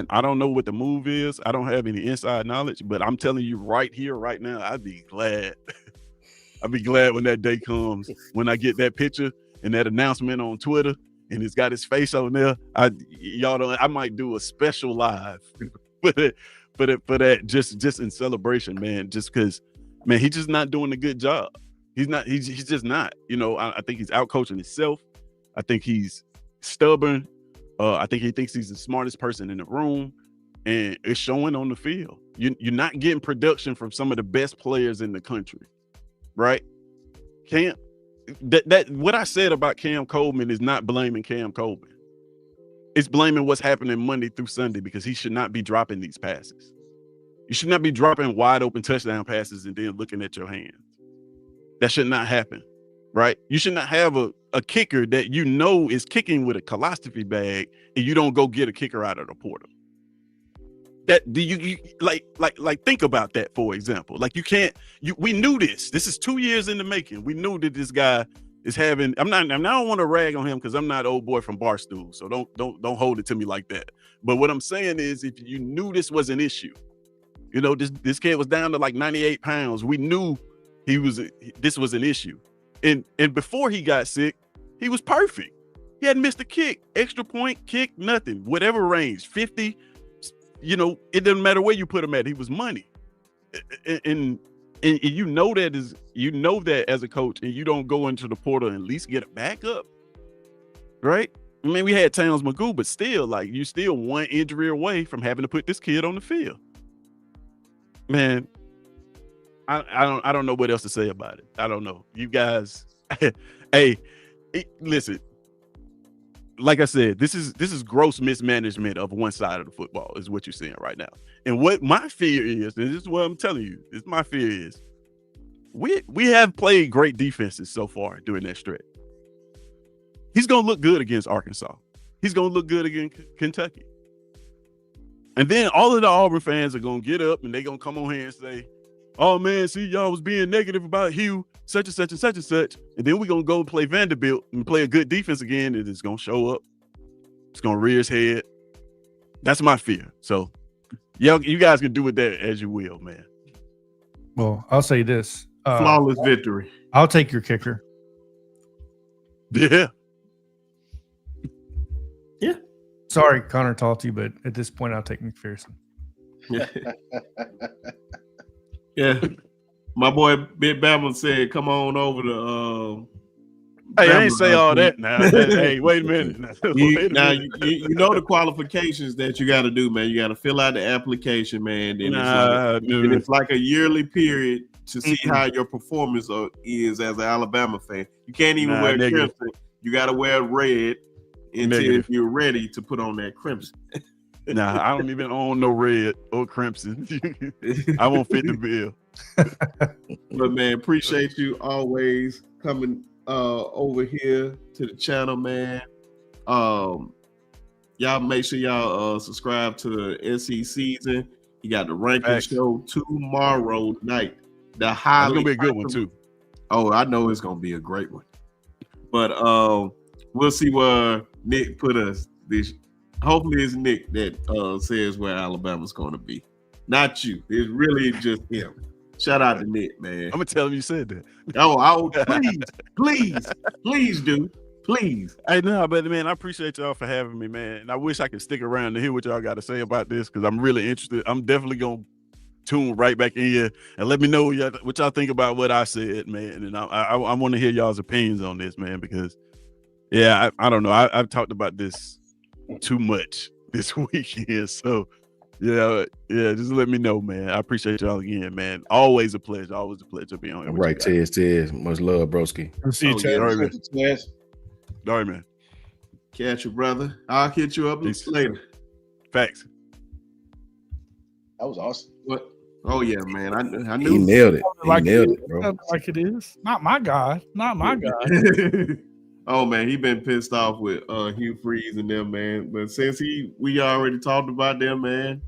[SPEAKER 3] I don't know what the move is. I don't have any inside knowledge, but I'm telling you right here, right now, I'd be glad. I'd be glad when that day comes, when I get that picture and that announcement on Twitter and it's got his face on there. I might do a special live for that just in celebration, man. Just because, man, he's just not doing a good job. He's just not. I think he's out coaching himself. I think he's stubborn. I think he thinks he's the smartest person in the room, and it's showing on the field. You're not getting production from some of the best players in the country, right? What I said about Cam Coleman is not blaming Cam Coleman. It's blaming what's happening Monday through Sunday because he should not be dropping these passes. You should not be dropping wide open touchdown passes and then looking at your hands. That should not happen, right? You should not have a kicker that is kicking with a colostomy bag and you don't go get a kicker out of the portal. That do you like think about that, for example. Like, we knew this is 2 years in the making. We knew that this guy is having, I don't want to rag on him because I'm not old boy from Barstool, so don't hold it to me like that. But what I'm saying is, if you knew this was an issue, this kid was down to like 98 pounds. We knew this was an issue. And before he got sick, he was perfect. He hadn't missed a kick, extra point, kick, nothing, whatever range, 50. It doesn't matter where you put him at. He was money. And that as a coach, and you don't go into the portal and at least get a backup, right? I mean, we had Towns Magoo, but still, like, you still one injury away from having to put this kid on the field. Man, I don't know what else to say about it. I don't know. You guys, hey, listen. Like I said, this is gross mismanagement of one side of the football is what you're seeing right now. And what my fear is, and this is what I'm telling you, my fear is, we have played great defenses so far during that stretch. He's going to look good against Arkansas. He's going to look good against Kentucky. And then all of the Auburn fans are going to get up and they're going to come on here and say, oh man, see, y'all was being negative about Hugh, such and such and such and such. And then we're going to go play Vanderbilt and play a good defense again. And it's going to show up. It's going to rear its head. That's my fear. So, you guys can do with that as you will, man.
[SPEAKER 1] Well, I'll say this.
[SPEAKER 4] Flawless victory.
[SPEAKER 1] I'll take your kicker.
[SPEAKER 3] Yeah.
[SPEAKER 4] Yeah.
[SPEAKER 1] Sorry, Connor Talty, but at this point, I'll take McPherson.
[SPEAKER 4] Yeah. My boy Big Bama said, come on over to
[SPEAKER 3] hey, I ain't say all that now. Hey, wait a minute.
[SPEAKER 4] You know the qualifications that you got to do, man. You got to fill out the application, man. Then it's like a yearly period to see how your performance is as an Alabama fan. You can't even wear crimson. You got to wear red until you're ready to put on that crimson.
[SPEAKER 3] Nah, I don't even own no red or crimson. I won't fit the bill.
[SPEAKER 4] But man, appreciate you always coming over here to the channel, man. Y'all make sure y'all subscribe to SC Season. You got the ranking show tomorrow night. The highly
[SPEAKER 3] gonna be a good one too.
[SPEAKER 4] Oh, I know it's gonna be a great one. But we'll see where Nick put us this. Hopefully it's Nick that says where Alabama's gonna be. Not you. It's really just him. Shout out to Nick, man.
[SPEAKER 3] I'm gonna tell him you said that.
[SPEAKER 4] Oh, please do. Please.
[SPEAKER 3] Hey, no, but man, I appreciate y'all for having me, man. And I wish I could stick around to hear what y'all got to say about this because I'm really interested. I'm definitely gonna tune right back in here and let me know what y'all think about what I said, man. And I want to hear y'all's opinions on this, man, because I don't know. I've talked about this too much this weekend, so. Yeah, just let me know, man. I appreciate y'all again, man. Always a pleasure. Always a pleasure being on.
[SPEAKER 2] All right, Tez. Much love, broski.
[SPEAKER 5] See you, Tez.
[SPEAKER 3] All right, man.
[SPEAKER 4] Catch you, brother. I'll hit you up later.
[SPEAKER 3] Facts.
[SPEAKER 6] That was awesome.
[SPEAKER 4] What? Oh yeah, man. I knew
[SPEAKER 2] he nailed it. He nailed it, bro.
[SPEAKER 5] Like it is. Not my guy. Not my guy.
[SPEAKER 4] Oh man, he been pissed off with Hugh Freeze and them, man. But since we already talked about them, man.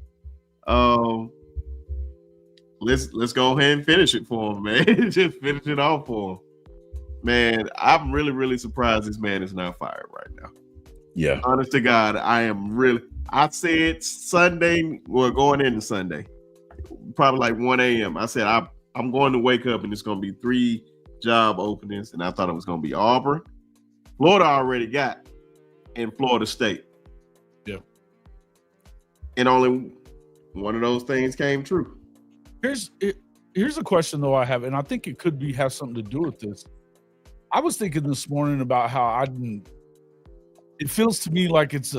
[SPEAKER 4] Let's go ahead and finish it for him, man. Just finish it off for him. Man, I'm really, really surprised this man is not fired right now.
[SPEAKER 2] Yeah.
[SPEAKER 4] Honest to God, I said Sunday, going into Sunday, probably like 1 a.m. I said, I'm going to wake up and it's going to be 3 job openings. And I thought it was going to be Auburn. Florida already got in Florida State.
[SPEAKER 5] Yeah.
[SPEAKER 4] And only one of those things came true.
[SPEAKER 5] Here's a question though I have, and I think it could have something to do with this. I was thinking this morning about how it feels to me like it's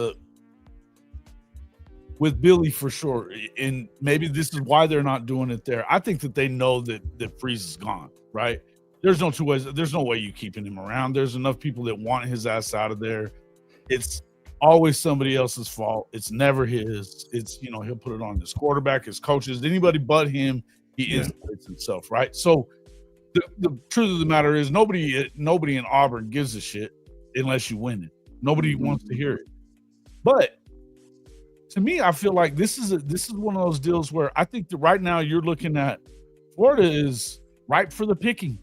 [SPEAKER 5] with Billy for sure, and maybe this is why they're not doing it there. I think that they know that Freeze is gone, right? There's no two ways. There's no way you keeping him around. There's enough people that want his ass out of there. It's always somebody else's fault. It's never his. It's, he'll put it on his quarterback, his coaches, anybody but him. He insulates himself, right? So the truth of the matter is nobody in Auburn gives a shit unless you win it. Nobody wants to hear it. But to me, I feel like this is one of those deals where I think that right now you're looking at Florida is ripe for the picking.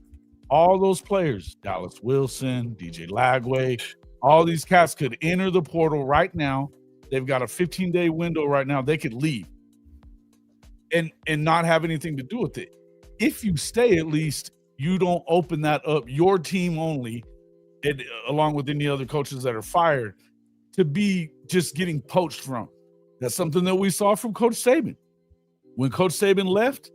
[SPEAKER 5] All those players, Dallas Wilson, DJ Lagway, all these cats could enter the portal right now. They've got a 15-day window right now. They could leave and not have anything to do with it. If you stay, at least you don't open that up, your team only, and along with any other coaches that are fired, to be just getting poached from. That's something that we saw from Coach Saban. When Coach Saban left,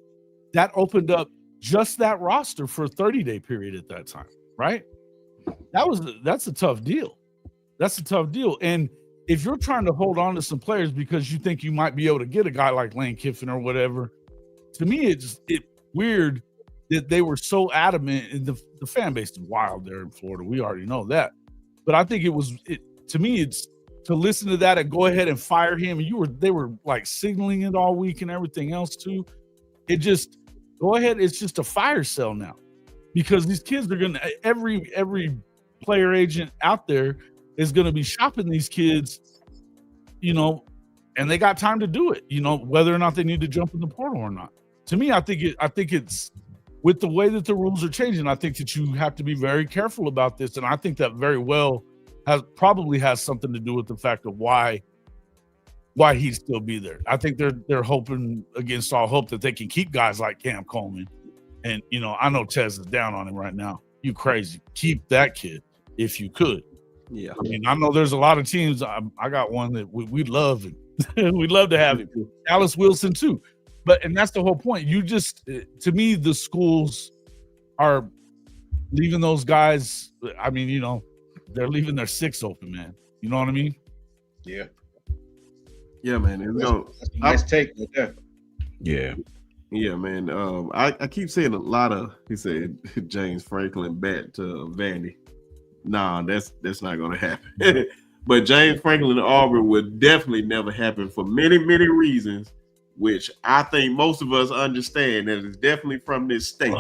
[SPEAKER 5] that opened up just that roster for a 30-day period at that time, right? That's a tough deal. That's a tough deal. And if you're trying to hold on to some players because you think you might be able to get a guy like Lane Kiffin or whatever, to me it's weird that they were so adamant, and the fan base is wild there in Florida. We already know that. But I think to me it's to listen to that and go ahead and fire him. They were like signaling it all week and everything else too. It just go ahead. It's just a fire sale now, because these kids are gonna every player agent out there is gonna be shopping these kids, and they got time to do it. Whether or not they need to jump in the portal or not. to me, I think it's with the way that the rules are changing. I think that you have to be very careful about this, and I think that very well probably has something to do with the fact of why he'd still be there. I think they're hoping against all hope that they can keep guys like Cam Coleman. And, I know Tez is down on him right now. You crazy. Keep that kid if you could.
[SPEAKER 4] Yeah.
[SPEAKER 5] I mean, I know there's a lot of teams. I got one that we'd love him. We'd love to have him. Alice Wilson too. And that's the whole point. To me, the schools are leaving those guys. I mean, they're leaving their six open, man. You know what I mean?
[SPEAKER 6] Yeah.
[SPEAKER 4] Yeah, man.
[SPEAKER 6] That's a nice take right there.
[SPEAKER 2] Yeah.
[SPEAKER 4] Yeah, man. I keep seeing a lot of, he said, James Franklin back to Vandy. Nah, that's not gonna happen. But James Franklin and Auburn would definitely never happen for many, many reasons, which I think most of us understand that it's definitely from this state.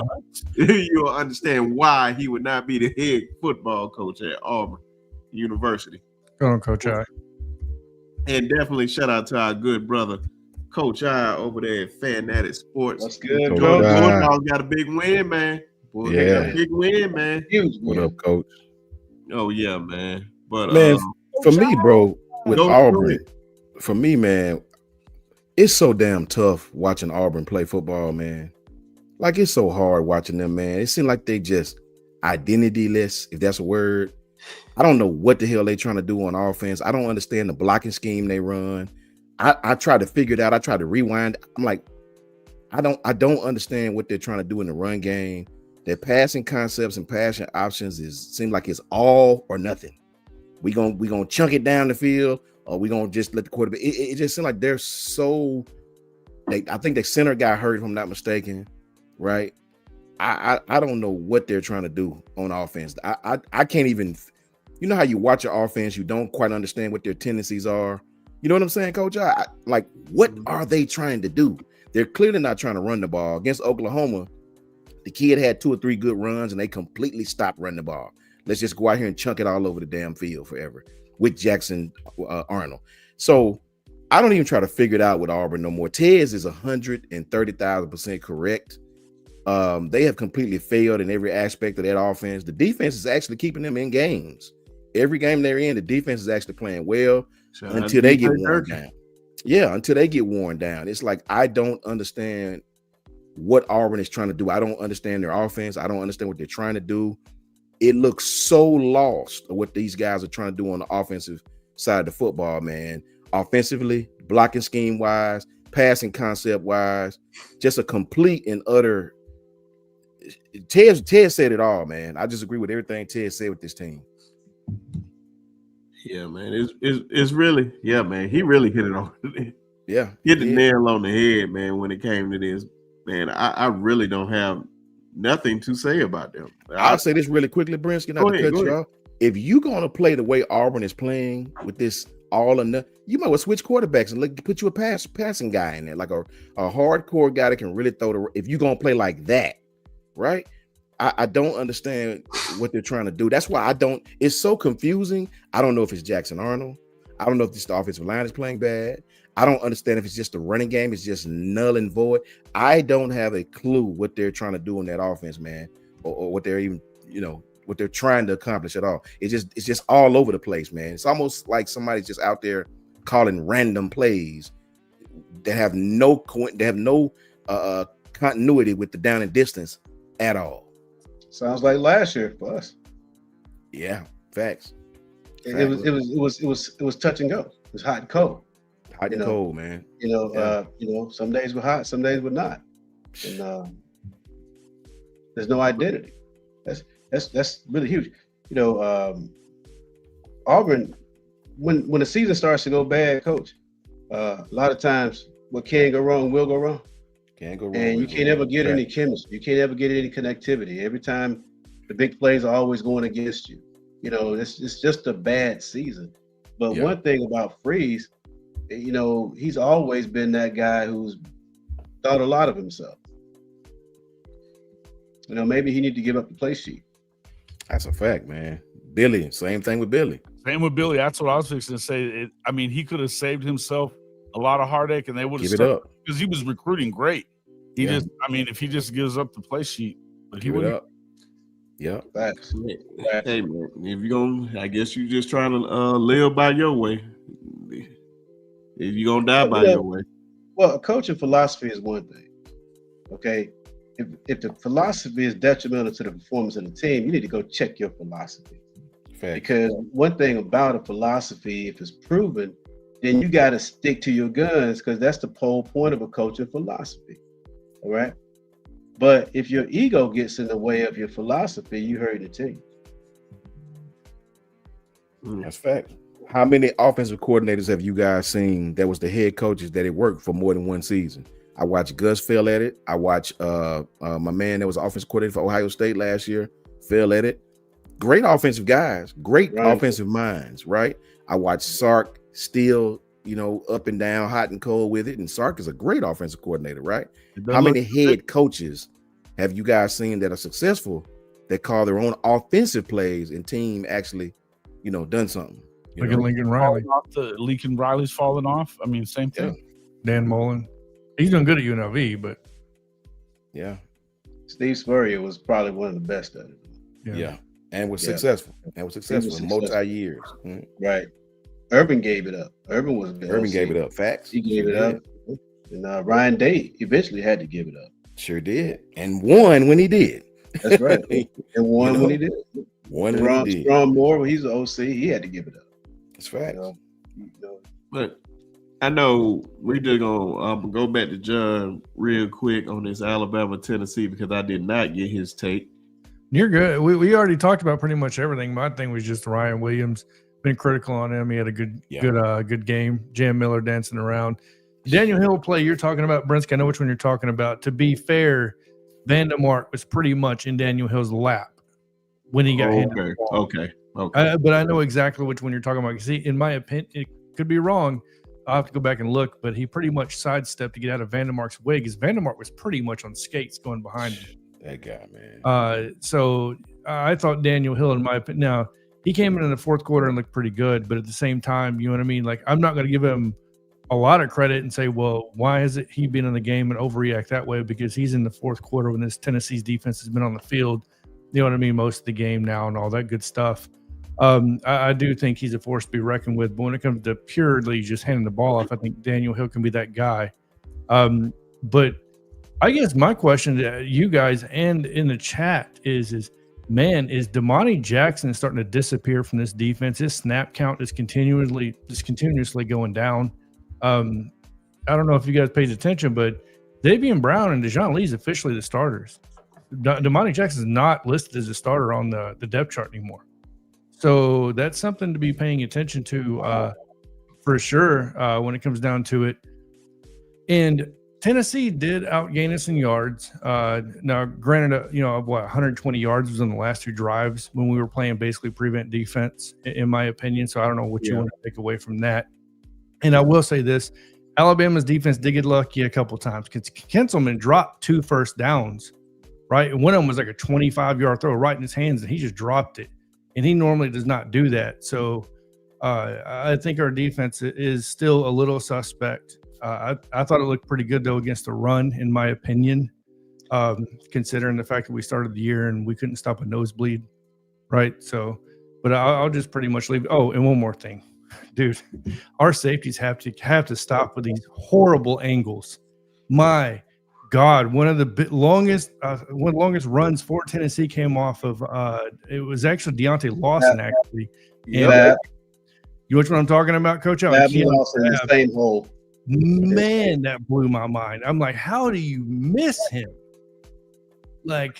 [SPEAKER 4] You'll understand why he would not be the head football coach at Auburn University.
[SPEAKER 1] Go on, Coach I.
[SPEAKER 4] And definitely shout out to our good brother, Coach I over there at Fanatic Sports.
[SPEAKER 6] That's good,
[SPEAKER 2] Coach
[SPEAKER 6] Coach.
[SPEAKER 2] I.
[SPEAKER 4] Got a big win, man. Boy,
[SPEAKER 2] Yeah.
[SPEAKER 4] they got a big win, man.
[SPEAKER 6] Huge
[SPEAKER 2] What
[SPEAKER 6] win.
[SPEAKER 2] up, Coach?
[SPEAKER 4] Oh yeah, man. But
[SPEAKER 2] Man, for me, bro, with
[SPEAKER 4] Go
[SPEAKER 2] Auburn,
[SPEAKER 4] ahead.
[SPEAKER 2] for me, man, it's so damn tough watching Auburn play football, man. Like, it's so hard watching them, man. It seems like they just identityless, if that's a word. I don't know what the hell they trying to do on offense. I don't understand the blocking scheme they run. I try to figure it out. I try to rewind. I'm like, I don't understand what they're trying to do in the run game. Their passing concepts and passing options seem like it's all or nothing. We gonna chunk it down the field, or we gonna just let the quarterback. It just seems like they're so. I think the center got hurt, if I'm not mistaken, right? I don't know what they're trying to do on offense. I can't even. You know how you watch your offense, you don't quite understand what their tendencies are. You know what I'm saying, Coach? Like, what are they trying to do? They're clearly not trying to run the ball. Against Oklahoma, the kid had 2 or 3 good runs, and they completely stopped running the ball. Let's just go out here and chunk it all over the damn field forever with Jackson Arnold. So I don't even try to figure it out with Auburn no more. Tez is 130,000% correct. They have completely failed in every aspect of that offense. The defense is actually keeping them in games. Every game they're in, the defense is actually playing well until they get worn down. Yeah, until they get worn down. It's like, I don't understand what Auburn is trying to do. I don't understand their offense. I don't understand what they're trying to do. It looks so lost of what these guys are trying to do on the offensive side of the football, man. Offensively, blocking scheme wise, passing concept wise, just a complete and utter. Ted said it all, man. I just agree with everything Ted said with this team.
[SPEAKER 4] Yeah, man. It's really, yeah, man. He really hit it on.
[SPEAKER 2] Yeah,
[SPEAKER 4] hit the nail on the head, man. When it came to this, man, I really don't have nothing to say about them.
[SPEAKER 2] I'll say this really quickly, Brinsky, not to cut you off. If you're gonna play the way Auburn is playing with this all or nothing, you might well switch quarterbacks and put you a passing guy in there, like a hardcore guy that can really throw the. If you're gonna play like that, right? I don't understand what they're trying to do. That's why it's so confusing. I don't know if it's Jackson Arnold. I don't know if the offensive line is playing bad. I don't understand if it's just the running game. It's just null and void. I don't have a clue what they're trying to do in that offense, man, or what they're even, what they're trying to accomplish at all. It's just all over the place, man. It's almost like somebody's just out there calling random plays that have no continuity with the down and distance at all.
[SPEAKER 6] Sounds like last year for us.
[SPEAKER 2] Yeah, facts.
[SPEAKER 6] It was touch and go. It was hot and cold.
[SPEAKER 2] Hot and cold, man.
[SPEAKER 6] Some days were hot, some days were not. And there's no identity. That's really huge. Auburn, when the season starts to go bad, Coach, a lot of times what can go wrong will go wrong.
[SPEAKER 2] Can't go wrong.
[SPEAKER 6] And you can't ever get any chemistry. You can't ever get any connectivity. Every time the big plays are always going against you. It's just a bad season. But one thing about Freeze, he's always been that guy who's thought a lot of himself. Maybe he need to give up the play sheet.
[SPEAKER 2] That's a fact, man. Billy, same thing with Billy.
[SPEAKER 5] Same with Billy. That's what I was fixing to say. He could have saved himself a lot of heartache, and they would have
[SPEAKER 2] Give it up
[SPEAKER 5] because he was recruiting great. If he just gives up the play sheet, but he would
[SPEAKER 2] up. Yeah.
[SPEAKER 4] Facts. Hey man, if you're gonna, I guess you just trying to live by your way. If you're gonna die by your way.
[SPEAKER 6] Well, coaching philosophy is one thing. Okay. If the philosophy is detrimental to the performance of the team, you need to go check your philosophy.
[SPEAKER 2] Fact.
[SPEAKER 6] Because one thing about a philosophy, if it's proven, then you got to stick to your guns, because that's the whole point of a coaching philosophy. All right. But if your ego gets in the way of your philosophy, you hurt the team.
[SPEAKER 2] That's fact. How many offensive coordinators have you guys seen that was the head coaches that it worked for more than one season? I watched Gus fail at it. I watched my man that was offensive coordinator for Ohio State last year fail at it. Great offensive guys, great offensive minds, right? I watched Sark still, up and down, hot and cold with it. And Sark is a great offensive coordinator, right? How many head coaches have you guys seen that are successful that call their own offensive plays and team actually, done something?
[SPEAKER 1] Look at Lincoln Riley.
[SPEAKER 5] Lincoln Riley's falling off. I mean, same thing.
[SPEAKER 2] Yeah.
[SPEAKER 1] Dan Mullen. He's doing good at UNLV, but
[SPEAKER 2] yeah.
[SPEAKER 6] Steve Spurrier was probably one of the best at it.
[SPEAKER 2] Yeah. And was successful. In multi-years.
[SPEAKER 6] Right. Urban gave it up. Urban was good.
[SPEAKER 2] Urban gave it up. Facts.
[SPEAKER 6] He gave it up. And Ryan Day eventually had to give it up.
[SPEAKER 2] Sure did. And won when he did.
[SPEAKER 6] That's right. And won when he did.
[SPEAKER 2] Won when he did.
[SPEAKER 6] Ron Moore, when he's the OC, he had to give it up.
[SPEAKER 2] That's facts.
[SPEAKER 4] But I know we just gonna go back to John real quick on this Alabama Tennessee, because I did not get his take.
[SPEAKER 1] You're good. We already talked about pretty much everything. My thing was just Ryan Williams. Been critical on him. He had a good game. Jam Miller dancing around. Daniel Hill play you're talking about, Brinsky, I know which one you're talking about. To be fair, Vandermark was pretty much in Daniel Hill's lap when he got hit.
[SPEAKER 4] Okay.
[SPEAKER 1] But I know exactly which one you're talking about. See, in my opinion, it could be wrong. I'll have to go back and look, but he pretty much sidestepped to get out of Vandermark's way, because Vandermark was pretty much on skates going behind him.
[SPEAKER 2] That guy, man.
[SPEAKER 1] So I thought Daniel Hill, in my opinion, now he came in the fourth quarter and looked pretty good, but at the same time, you know what I mean? Like, I'm not going to give him a lot of credit and say, well, why has he been in the game and overreact that way? Because he's in the fourth quarter when this Tennessee's defense has been on the field, you know what I mean, most of the game now and all that good stuff. I do think he's a force to be reckoned with, but when it comes to purely just handing the ball off, I think Daniel Hill can be that guy. But I guess my question to you guys and in the chat is Damani Jackson starting to disappear from this defense? His snap count is continuously going down. I don't know if you guys paid attention, but Davian Brown and Dejon Lee is officially the starters. Damani Jackson is not listed as a starter on the depth chart anymore. So that's something to be paying attention to for sure when it comes down to it. And Tennessee did outgain us in yards. Now, granted, 120 yards was on the last two drives when we were playing basically prevent defense, in my opinion. So I don't know what you want to take away from that. And I will say this, Alabama's defense did get lucky a couple times because Kinselman dropped 2 first downs, right? And one of them was like a 25-yard throw right in his hands, and he just dropped it. And he normally does not do that. So I think our defense is still a little suspect. I thought it looked pretty good, though, against the run, in my opinion, considering the fact that we started the year and we couldn't stop a nosebleed, right? So, but I'll just pretty much leave. Oh, and one more thing. Dude, our safeties have to stop with these horrible angles. My God, one of the longest runs for Tennessee came off of it was actually Deontay Lawson, actually.
[SPEAKER 6] Yeah.
[SPEAKER 1] You know what I'm talking about, Coach?
[SPEAKER 6] Lawson in the same hole.
[SPEAKER 1] Man, that blew my mind. I'm like, how do you miss him? And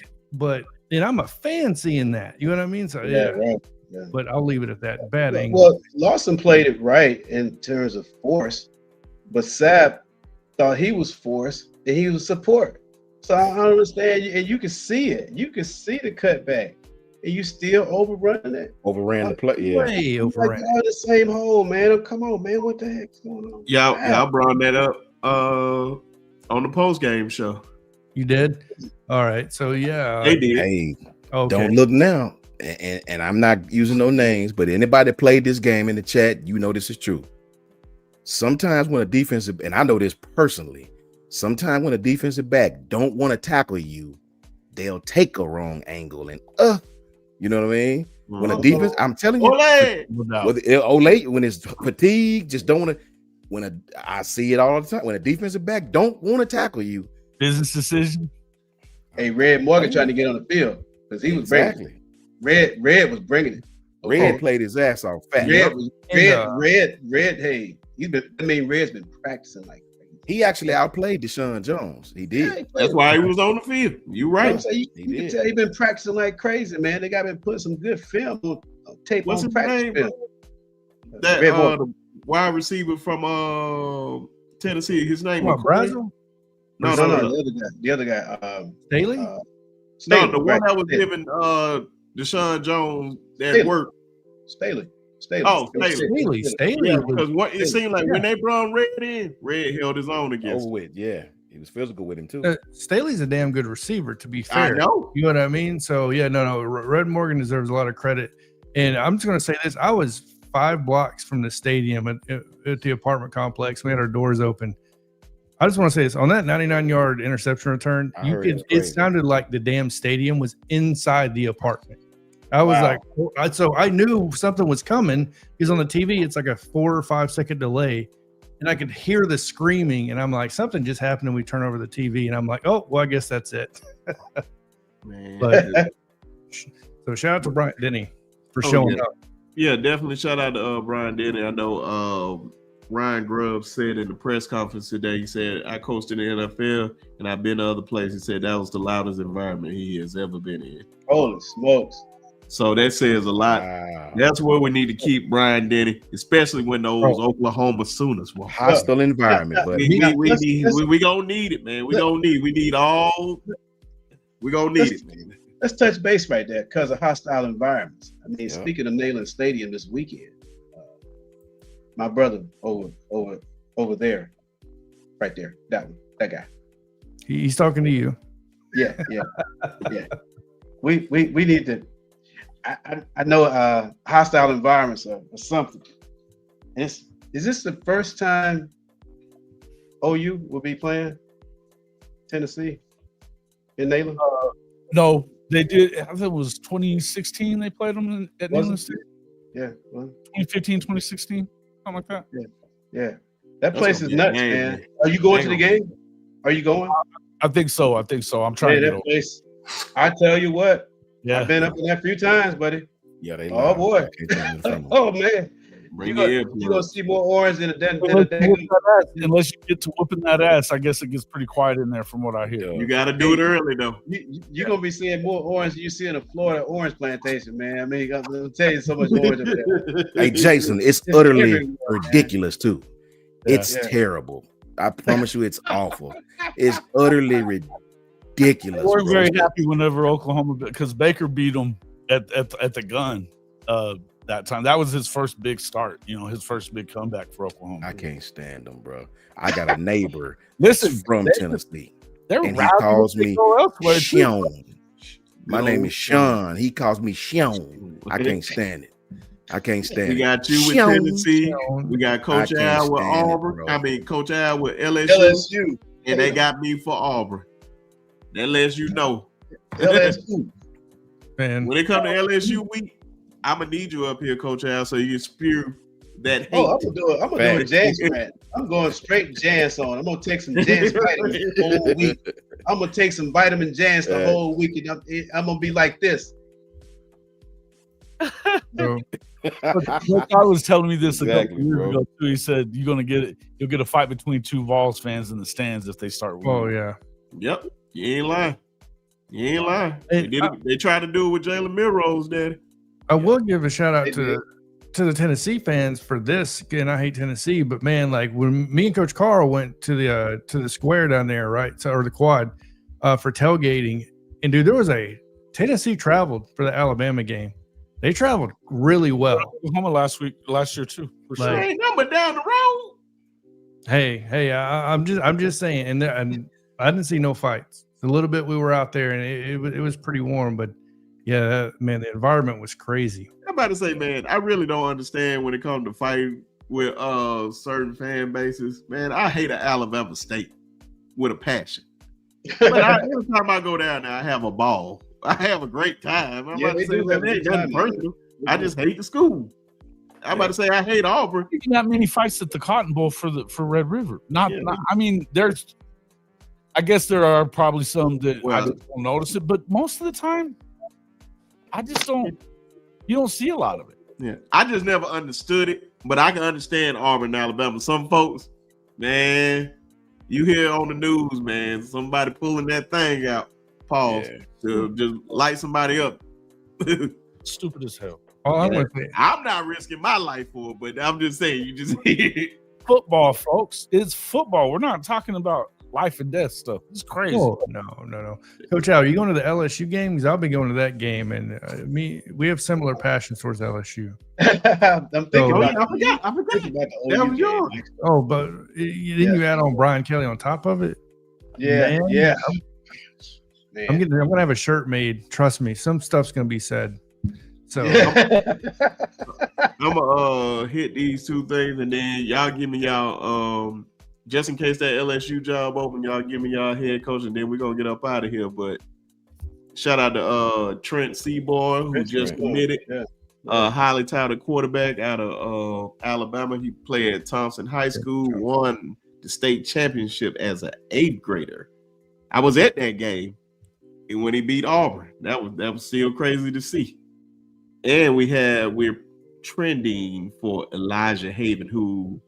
[SPEAKER 1] I'm a fan seeing that. You know what I mean? So
[SPEAKER 6] Right. Yeah.
[SPEAKER 1] But I'll leave it at that. Bad angle.
[SPEAKER 6] Well, Lawson played it right in terms of force, but Sapp thought he was force and he was support. So I don't understand. And you can see it. You can see the cutback. And you still overrun it.
[SPEAKER 2] Overran the play. Yeah.
[SPEAKER 1] Way overran.
[SPEAKER 6] Like, the same hole, man. Come on, man. What the heck's going on?
[SPEAKER 4] Y'all brought that up on the post game show.
[SPEAKER 1] You did? All right. So yeah.
[SPEAKER 4] They did.
[SPEAKER 2] Hey,
[SPEAKER 1] okay.
[SPEAKER 2] Don't look now. And I'm not using no names, but anybody that played this game in the chat, you know this is true. Sometimes when a defensive, and I know this personally, Sometimes when a defensive back don't want to tackle you, they'll take a wrong angle and you know what I mean? When a defense, I'm telling you, when it's fatigue, just don't want to. I see it all the time. When a defensive back don't want to tackle you,
[SPEAKER 5] business decision.
[SPEAKER 6] Hey, Red Morgan trying to get on the field because he was bringing it. Red was bringing it. Okay.
[SPEAKER 2] Red played his ass off. Fat.
[SPEAKER 6] Red. Hey, Red's been practicing like crazy.
[SPEAKER 2] He actually outplayed Deshaun Jones. He did.
[SPEAKER 6] Yeah,
[SPEAKER 4] That's why he was on the field. You right.
[SPEAKER 6] You can tell he's been practicing like crazy, man. They got to put some good film on tape.
[SPEAKER 4] What's
[SPEAKER 6] on
[SPEAKER 4] his
[SPEAKER 6] practice
[SPEAKER 4] name?
[SPEAKER 6] film.
[SPEAKER 4] That the wide receiver from Tennessee. His name was
[SPEAKER 1] Brazil?
[SPEAKER 6] No. The other guy.
[SPEAKER 1] Staley?
[SPEAKER 4] No, the one that was giving Deshaun Jones that work.
[SPEAKER 6] Staley.
[SPEAKER 4] Oh, Staley.
[SPEAKER 1] Yeah,
[SPEAKER 4] because what it seemed like when they brought Red in, Red held his own against.
[SPEAKER 2] He was physical with him too.
[SPEAKER 1] Staley's a damn good receiver, to be fair.
[SPEAKER 4] I know.
[SPEAKER 1] You know what I mean? So yeah, no. Red Morgan deserves a lot of credit. And I'm just going to say this: I was 5 blocks from the stadium at the apartment complex. We had our doors open. I just want to say this: on that 99-yard interception return, it sounded like the damn stadium was inside the apartment. I was like, so I knew something was coming because on the TV, it's like a 4 or 5 second delay. And I could hear the screaming. And I'm like, something just happened. And we turn over the TV. And I'm like, oh, well, I guess that's it.
[SPEAKER 4] Man.
[SPEAKER 1] But, so shout out to Brian Denny for showing up.
[SPEAKER 4] Yeah, definitely shout out to Brian Denny. I know Ryan Grubb said in the press conference today, he said, I coached in the NFL and I've been to other places. He said that was the loudest environment he has ever been in.
[SPEAKER 6] Holy smokes.
[SPEAKER 4] So that says a lot.
[SPEAKER 2] Wow.
[SPEAKER 4] That's where we need to keep Brian Denny, especially when those Oklahoma Sooners were
[SPEAKER 2] hostile environment. But
[SPEAKER 4] we gonna need it, man. We gonna need it, man.
[SPEAKER 6] Let's touch base right there because of hostile environments. I mean, speaking of Neyland Stadium this weekend, my brother over there, right there, that guy.
[SPEAKER 1] He's talking to you.
[SPEAKER 6] Yeah. We need to. I know hostile environments or something. Is this the first time OU will be playing Tennessee in Neyland?
[SPEAKER 5] No, they did. I think it was 2016 they played them at Neyland Stadium.
[SPEAKER 6] Yeah.
[SPEAKER 5] 2015, 2016, something like that.
[SPEAKER 6] Yeah. That place is nuts, man. Are you going to the game? Are you going?
[SPEAKER 5] I think so. I'm trying to get
[SPEAKER 6] that place. I tell you what.
[SPEAKER 5] Yeah,
[SPEAKER 6] I've been up in there a few times, buddy.
[SPEAKER 2] Yeah, they.
[SPEAKER 6] Oh boy. Oh man. You're gonna see more orange than a day.
[SPEAKER 5] Unless you get to whooping that ass, I guess it gets pretty quiet in there from what I hear.
[SPEAKER 4] You got to do it early though.
[SPEAKER 6] You're gonna be seeing more orange than you see in a Florida orange plantation, man. I mean, I'll tell you so much orange up there.
[SPEAKER 2] Hey Jason, it's utterly ridiculous too. It's terrible. I promise you, it's awful. It's utterly ridiculous.
[SPEAKER 5] We're very happy whenever Oklahoma, because Baker beat them at the gun that time. That was his first big start, his first big comeback for Oklahoma.
[SPEAKER 2] I can't stand them, bro. I got a neighbor from Tennessee, and he calls me Sean. My name is Sean. He calls me Sean. I can't stand it.
[SPEAKER 4] We got you with Tennessee. We got Coach Al with Auburn. Coach Al with LSU. And they got me for Auburn. That lets you know.
[SPEAKER 6] LSU.
[SPEAKER 1] Man.
[SPEAKER 4] When it comes to LSU week, I'm gonna need you up here, Coach Al, so you spew that hate.
[SPEAKER 6] Oh, I'm gonna do a Jans man. I'm going straight Jans on. I'm gonna take some Jans vitamins the whole week. I'm gonna take some vitamin Jans the whole week, and I'm gonna be like this.
[SPEAKER 5] I was telling me this a couple years ago too. He said you'll get a fight between two Vols fans in the stands if they start winning.
[SPEAKER 1] Oh yeah.
[SPEAKER 4] Yep. You ain't lying. They tried to do it with Jalen Milrose, Daddy.
[SPEAKER 1] I will give a shout out to the Tennessee fans for this. Again, I hate Tennessee, but man, like when me and Coach Carl went to the square down there, right, or the quad, for tailgating, and dude, there was a Tennessee traveled for the Alabama game. They traveled really well.
[SPEAKER 5] Oklahoma last year too. For sure.
[SPEAKER 4] Ain't number down the road.
[SPEAKER 1] Hey, I'm just saying, and I didn't see no fights. A little bit we were out there, and it was pretty warm, but yeah, man, the environment was crazy.
[SPEAKER 4] I'm about to say, man, I really don't understand when it comes to fighting with certain fan bases. Man, I hate Alabama State. with a passion. But every time I go down there, I have a ball. I have a great time. I'm about to say that ain't nothing personal. I just hate the school. I'm about to say I hate Auburn.
[SPEAKER 5] Not many fights at the Cotton Bowl for Red River. I mean, I guess there are probably some that I just don't notice it, but most of the time, I just don't. You don't see a lot of it.
[SPEAKER 4] Yeah, I just never understood it, but I can understand Auburn, Alabama. Some folks, man, you hear on the news, man, somebody pulling that thing out, pause, to just light somebody up.
[SPEAKER 5] Stupid as hell.
[SPEAKER 4] I'm not risking my life for it, but I'm just saying, you just
[SPEAKER 5] football, folks. It's football. We're not talking about life and death stuff. It's crazy.
[SPEAKER 1] Oh, no. Coach Al, are you going to the LSU game? Because I'll be going to that game, and we have similar passions towards LSU.
[SPEAKER 6] I'm thinking I forgot. That was yours.
[SPEAKER 1] Oh, but then you add on Brian Kelly on top of it.
[SPEAKER 6] Yeah,
[SPEAKER 1] man, I'm going to have a shirt made. Trust me, some stuff's going to be said. So
[SPEAKER 4] I'm gonna hit these two things, and then y'all give me y'all just in case that LSU job open, y'all give me y'all head coach, and then we're gonna get up out of here. But shout out to Trent Seaborn, who just committed, highly touted quarterback out of Alabama. He played at Thompson High School, won the state championship as an 8th grader. I was at that game, and when he beat Auburn, that was still crazy to see. And we're trending for Elijah Haven, who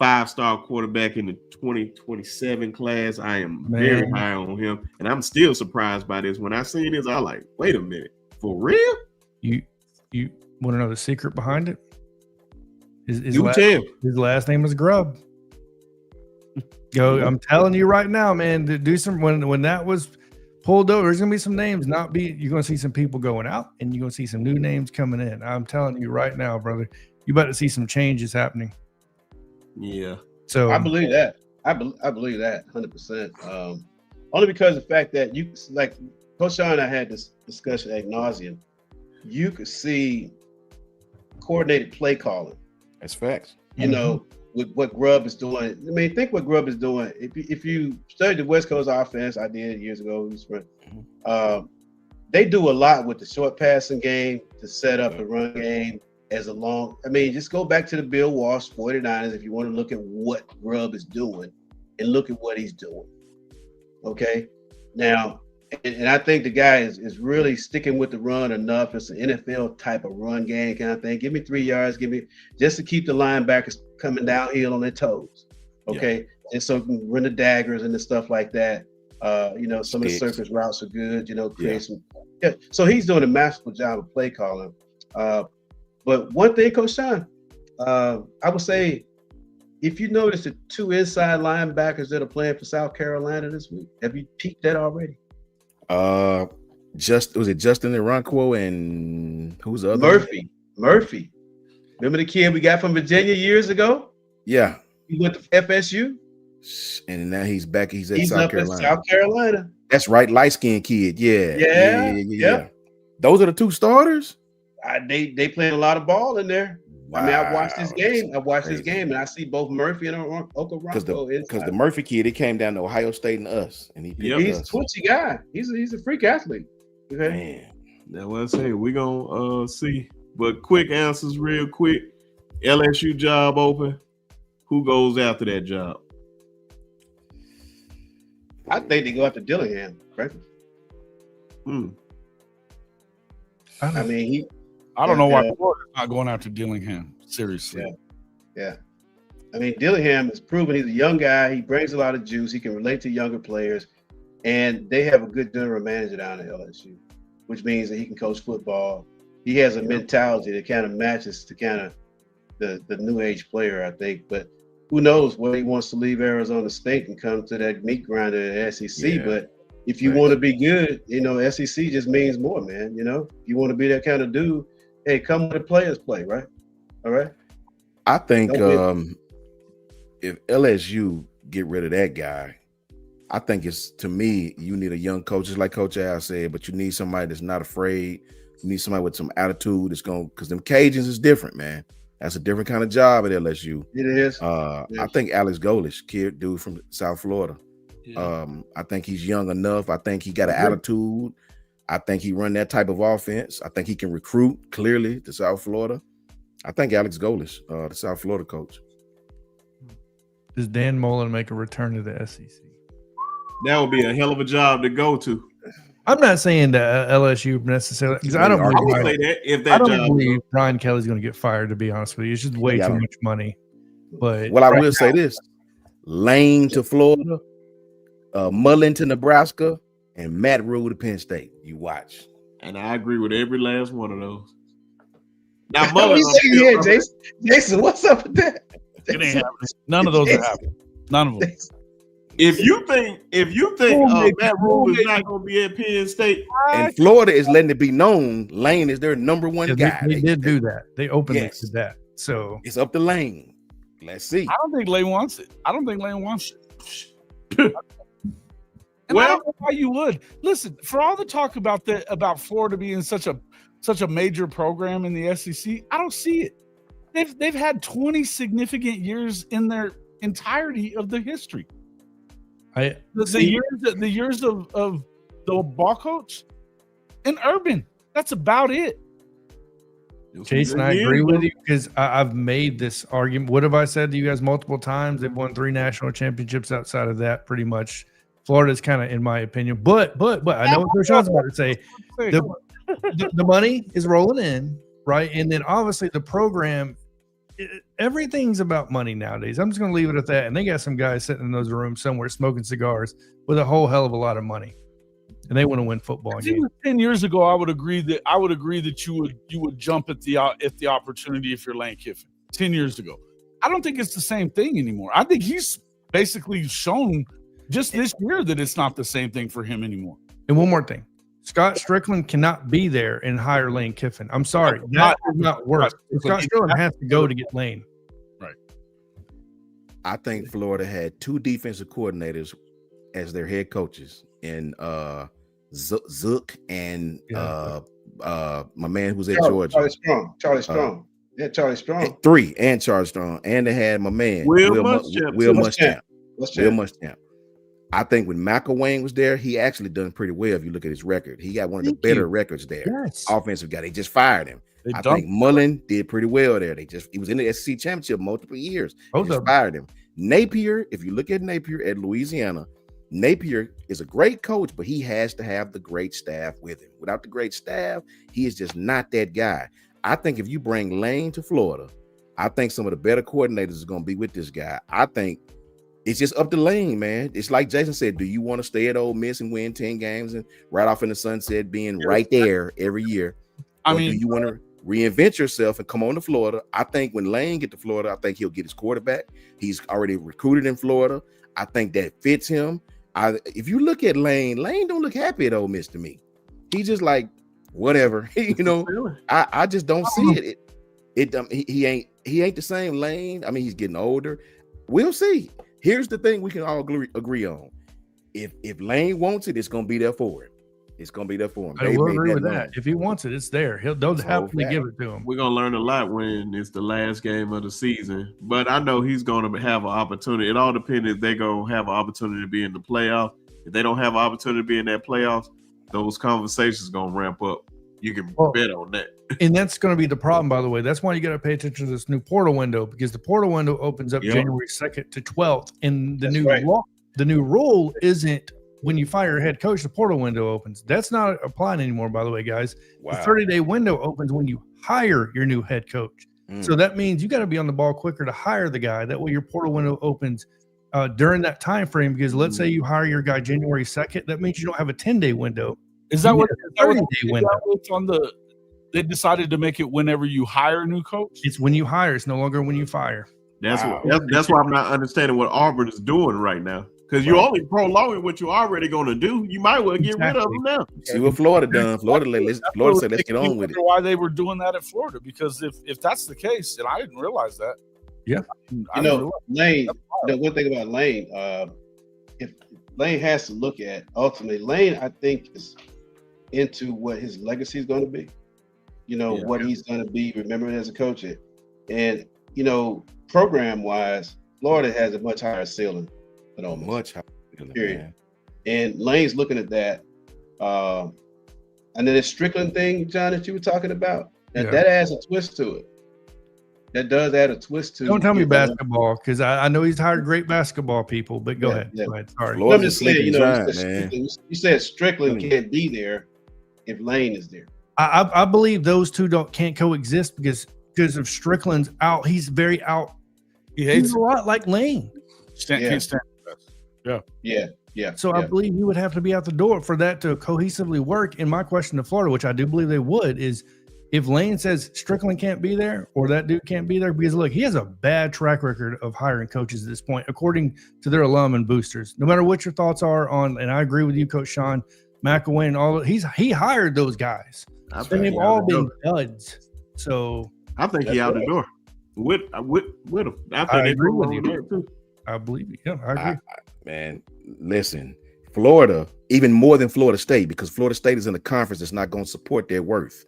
[SPEAKER 4] 5-star quarterback in the 2027 class. I am very high on him, and I'm still surprised by this. When I seen this, I like, wait a minute, for real?
[SPEAKER 1] You want to know the secret behind it? His last name is Grubb. I'm telling you right now, man. To do some when that was pulled over, there's gonna be some names you're gonna see some people going out, and you're gonna see some new names coming in. I'm telling you right now, brother, you about to see some changes happening.
[SPEAKER 4] Yeah.
[SPEAKER 6] So I believe that. I believe that 100%. Only because of the fact that you, like Coach Sean and I had this discussion ad nauseum. You could see coordinated play calling.
[SPEAKER 2] That's facts.
[SPEAKER 6] You know, with what Grubb is doing. I mean, think what Grubb is doing. If you studied the West Coast offense, I did years ago. They do a lot with the short passing game to set up the run game as a long. I mean, just go back to the Bill Walsh 49ers if you want to look at what Grubb is doing and look at what he's doing. Okay, now, and I think the guy is really sticking with the run enough. It's an NFL type of run game kind of thing. Give me 3 yards, just to keep the linebackers coming downhill on their toes. Okay, and so can run the daggers and the stuff like that. Some of the circus routes are good. Create some. Yeah, so he's doing a masterful job of play calling. But one thing, Coach Sean, I would say, if you notice the 2 inside linebackers that are playing for South Carolina this week, have you peeked that already?
[SPEAKER 2] Was it Justin Ironquo and who's the other?
[SPEAKER 6] Murphy. Remember the kid we got from Virginia years ago?
[SPEAKER 2] Yeah.
[SPEAKER 6] He went to FSU.
[SPEAKER 2] And now he's back. He's at South Carolina.
[SPEAKER 6] South Carolina.
[SPEAKER 2] That's right, light-skinned kid. Yeah. Those are the 2 starters.
[SPEAKER 6] They playing a lot of ball in there.
[SPEAKER 2] Wow.
[SPEAKER 6] I mean, I watched this game, and I see both Murphy and Okoronkwo.
[SPEAKER 2] Because the Murphy kid, he came down to Ohio State and us, and
[SPEAKER 6] he's a twitchy guy. He's a freak athlete. Okay,
[SPEAKER 4] man. That's what I say. We're gonna see. But quick answers, real quick. LSU job open. Who goes after that job?
[SPEAKER 6] I think they go after Dillingham, frankly.
[SPEAKER 5] I mean, I don't know why Florida's not going after Dillingham. Seriously.
[SPEAKER 6] Yeah. I mean, Dillingham has proven he's a young guy. He brings a lot of juice. He can relate to younger players. And they have a good general manager down at LSU, which means that he can coach football. He has a mentality that kind of matches to kind of the new age player, I think. But who knows whether he wants to leave Arizona State and come to that meat grinder at SEC. Yeah. But if you want to be good, SEC just means more, man. If you want to be that kind of dude, hey, come where the players play, right? All right.
[SPEAKER 2] I think if LSU get rid of that guy, I think to me, you need a young coach, just like Coach Al said, but you need somebody that's not afraid. You need somebody with some attitude because them Cajuns is different, man. That's a different kind of job at LSU.
[SPEAKER 6] It is.
[SPEAKER 2] I think Alex Golish, dude from South Florida. I think he's young enough. I think he got an attitude. I think he run that type of offense. I think he can recruit clearly to South Florida. I think Alex Golesh, the South Florida coach.
[SPEAKER 1] Does Dan Mullen make a return to the SEC?
[SPEAKER 4] That would be a hell of a job to go to.
[SPEAKER 1] I'm not saying that LSU necessarily, because I don't believe Brian Kelly's going to get fired, to be honest with you. It's just way too much money. But
[SPEAKER 2] I will say this: Lane to Florida, Mullen to Nebraska, and Matt Rule to Penn State. You watch.
[SPEAKER 4] And I agree with every last one of those. Now,
[SPEAKER 6] Mullen, here, Jason, what's up with that?
[SPEAKER 5] It ain't happening. None of those are happening. None of them.
[SPEAKER 4] If you think Matt Rule is not going to be at Penn State,
[SPEAKER 2] and Florida is letting it be known, Lane is their number one guy.
[SPEAKER 1] They did do that. They openly did that. So
[SPEAKER 2] it's up to Lane. Let's see.
[SPEAKER 5] I don't think Lane wants it. I don't think Lane wants it.
[SPEAKER 4] Well,
[SPEAKER 5] I don't know why you would. Listen, for all the talk about Florida being such a major program in the SEC, I don't see it. They've had 20 significant years in their entirety of the history. The years of the ball coach and Urban. That's about it.
[SPEAKER 1] Jason, I agree with you because I've made this argument. What have I said to you guys multiple times? They've won 3 national championships outside of that, pretty much. Florida's kind of, in my opinion, but I know what Krishan's about to say. The money is rolling in, right? And then obviously the program, everything's about money nowadays. I'm just going to leave it at that. And they got some guys sitting in those rooms somewhere smoking cigars with a whole hell of a lot of money, and they want to win football games.
[SPEAKER 5] 10 years ago, I would agree that you would jump at the opportunity if you're Lane Kiffin. 10 years ago, I don't think it's the same thing anymore. I think he's basically shown just this year that it's not the same thing for him anymore.
[SPEAKER 1] And one more thing. Scott Strickland cannot be there and hire Lane Kiffin. I'm sorry. That does not work. Scott Strickland has to go to get Lane.
[SPEAKER 5] Right.
[SPEAKER 2] I think Florida had 2 defensive coordinators as their head coaches in Zook and my man who's at Georgia.
[SPEAKER 6] Charlie Strong. Yeah, Charlie Strong.
[SPEAKER 2] 3 and Charlie Strong. And they had my man
[SPEAKER 4] Will Muschamp.
[SPEAKER 2] I think when McElwain was there, he actually done pretty well. If you look at his record, he got one of the better records there.
[SPEAKER 1] Yes.
[SPEAKER 2] Offensive guy. They just fired him. I think Mullen did pretty well there. He was in the SEC championship multiple years. They just fired him. Napier, if you look at Napier at Louisiana, Napier is a great coach, but he has to have the great staff with him. Without the great staff, he is just not that guy. I think if you bring Lane to Florida, I think some of the better coordinators are going to be with this guy. I think it's just up to Lane, man. It's like Jason said, do you want to stay at Ole Miss and win 10 games and right off in the sunset being right there every year? Do you want to reinvent yourself and come on to Florida? I think when Lane get to Florida, I think he'll get his quarterback. He's already recruited in Florida. I think that fits him. If you look at Lane don't look happy at Ole Miss to me. He's just like, whatever. I just don't see it. He ain't the same Lane. I mean, he's getting older. We'll see. Here's the thing we can all agree on. If Lane wants it, it's gonna be there for him. It's gonna be there for him.
[SPEAKER 1] I will agree with that. If he wants it, it's there. They'll happily give it to him.
[SPEAKER 4] We're gonna learn a lot when it's the last game of the season. But I know he's gonna have an opportunity. It all depends if they're gonna have an opportunity to be in the playoffs. If they don't have an opportunity to be in that playoffs, those conversations gonna ramp up. You can bet on that.
[SPEAKER 1] And that's going to be the problem, by the way. That's why you got to pay attention to this new portal window, because the portal window opens up January 2nd to 12th. And the new rule isn't when you fire your head coach, the portal window opens. That's not applying anymore, by the way, guys. Wow. The 30-day window opens when you hire your new head coach. So that means you got to be on the ball quicker to hire the guy. That way your portal window opens during that time frame, because let's say you hire your guy January 2nd, that means you don't have a 10-day window.
[SPEAKER 5] Is that what they decided to make it whenever you hire a new coach?
[SPEAKER 1] It's when you hire. It's no longer when you fire.
[SPEAKER 4] That's why I'm not understanding what Auburn is doing right now. Because you're only prolonging what you're already going to do. You might well get rid of them now.
[SPEAKER 2] See what Florida done. Florida said, let's get on with it.
[SPEAKER 5] Why they were doing that at Florida? Because if that's the case, and I didn't realize that.
[SPEAKER 1] Yeah.
[SPEAKER 6] Lane, the one thing about Lane, if Lane has to look at, ultimately, Lane, I think, is into what his legacy is going to be. What he's going to be remembered as a coach. And, program-wise, Florida has a much higher ceiling than Ole Miss.
[SPEAKER 2] Much higher.
[SPEAKER 6] Period. Man. And Lane's looking at that. And then the Strickland thing, John, that you were talking about, that adds a twist to it. That does add a twist to it.
[SPEAKER 1] Don't tell me basketball, because I know he's hired great basketball people, but go ahead. Go ahead. Sorry.
[SPEAKER 6] I'm just saying, you said Strickland can't be there if Lane is there.
[SPEAKER 1] I believe those two can't coexist because of Strickland's out. He's very out. He's a lot like Lane.
[SPEAKER 5] Can't stand.
[SPEAKER 6] Yeah.
[SPEAKER 1] So I believe he would have to be out the door for that to cohesively work. And my question to Florida, which I do believe they would, is if Lane says Strickland can't be there or that dude can't be there, because look, he has a bad track record of hiring coaches at this point, according to their alum and boosters. No matter what your thoughts are on, and I agree with you, Coach Sean McElwain, and all he hired those guys. They've all been duds. So
[SPEAKER 4] I think he out the door with him.
[SPEAKER 1] I agree with you too. I believe you. Yeah, I agree.
[SPEAKER 2] Man, listen, Florida, even more than Florida State, because Florida State is in a conference that's not going to support their worth.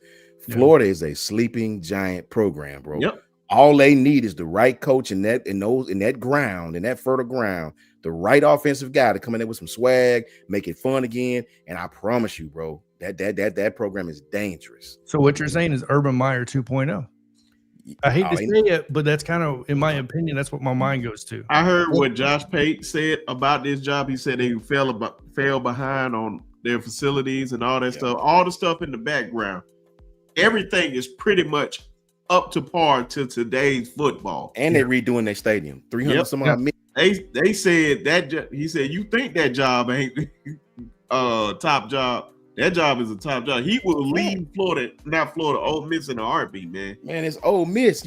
[SPEAKER 2] Florida is a sleeping giant program, bro.
[SPEAKER 4] Yep.
[SPEAKER 2] All they need is the right coach in that fertile ground, the right offensive guy to come in there with some swag, make it fun again. And I promise you, bro, that program is dangerous.
[SPEAKER 1] So what you're saying is Urban Meyer 2.0. I hate to say it, but that's kind of, in my opinion, that's what my mind goes to.
[SPEAKER 4] I heard what Josh Pate said about this job. He said they fell behind on their facilities and all that stuff, all the stuff in the background. Everything is pretty much up to par to today's football.
[SPEAKER 2] And they're redoing their stadium. 300 some odd million.
[SPEAKER 4] They said that he said, you think that job ain't top job. That job is a top job. He will leave Ole Miss in a heartbeat, man.
[SPEAKER 2] Man, it's Ole Miss.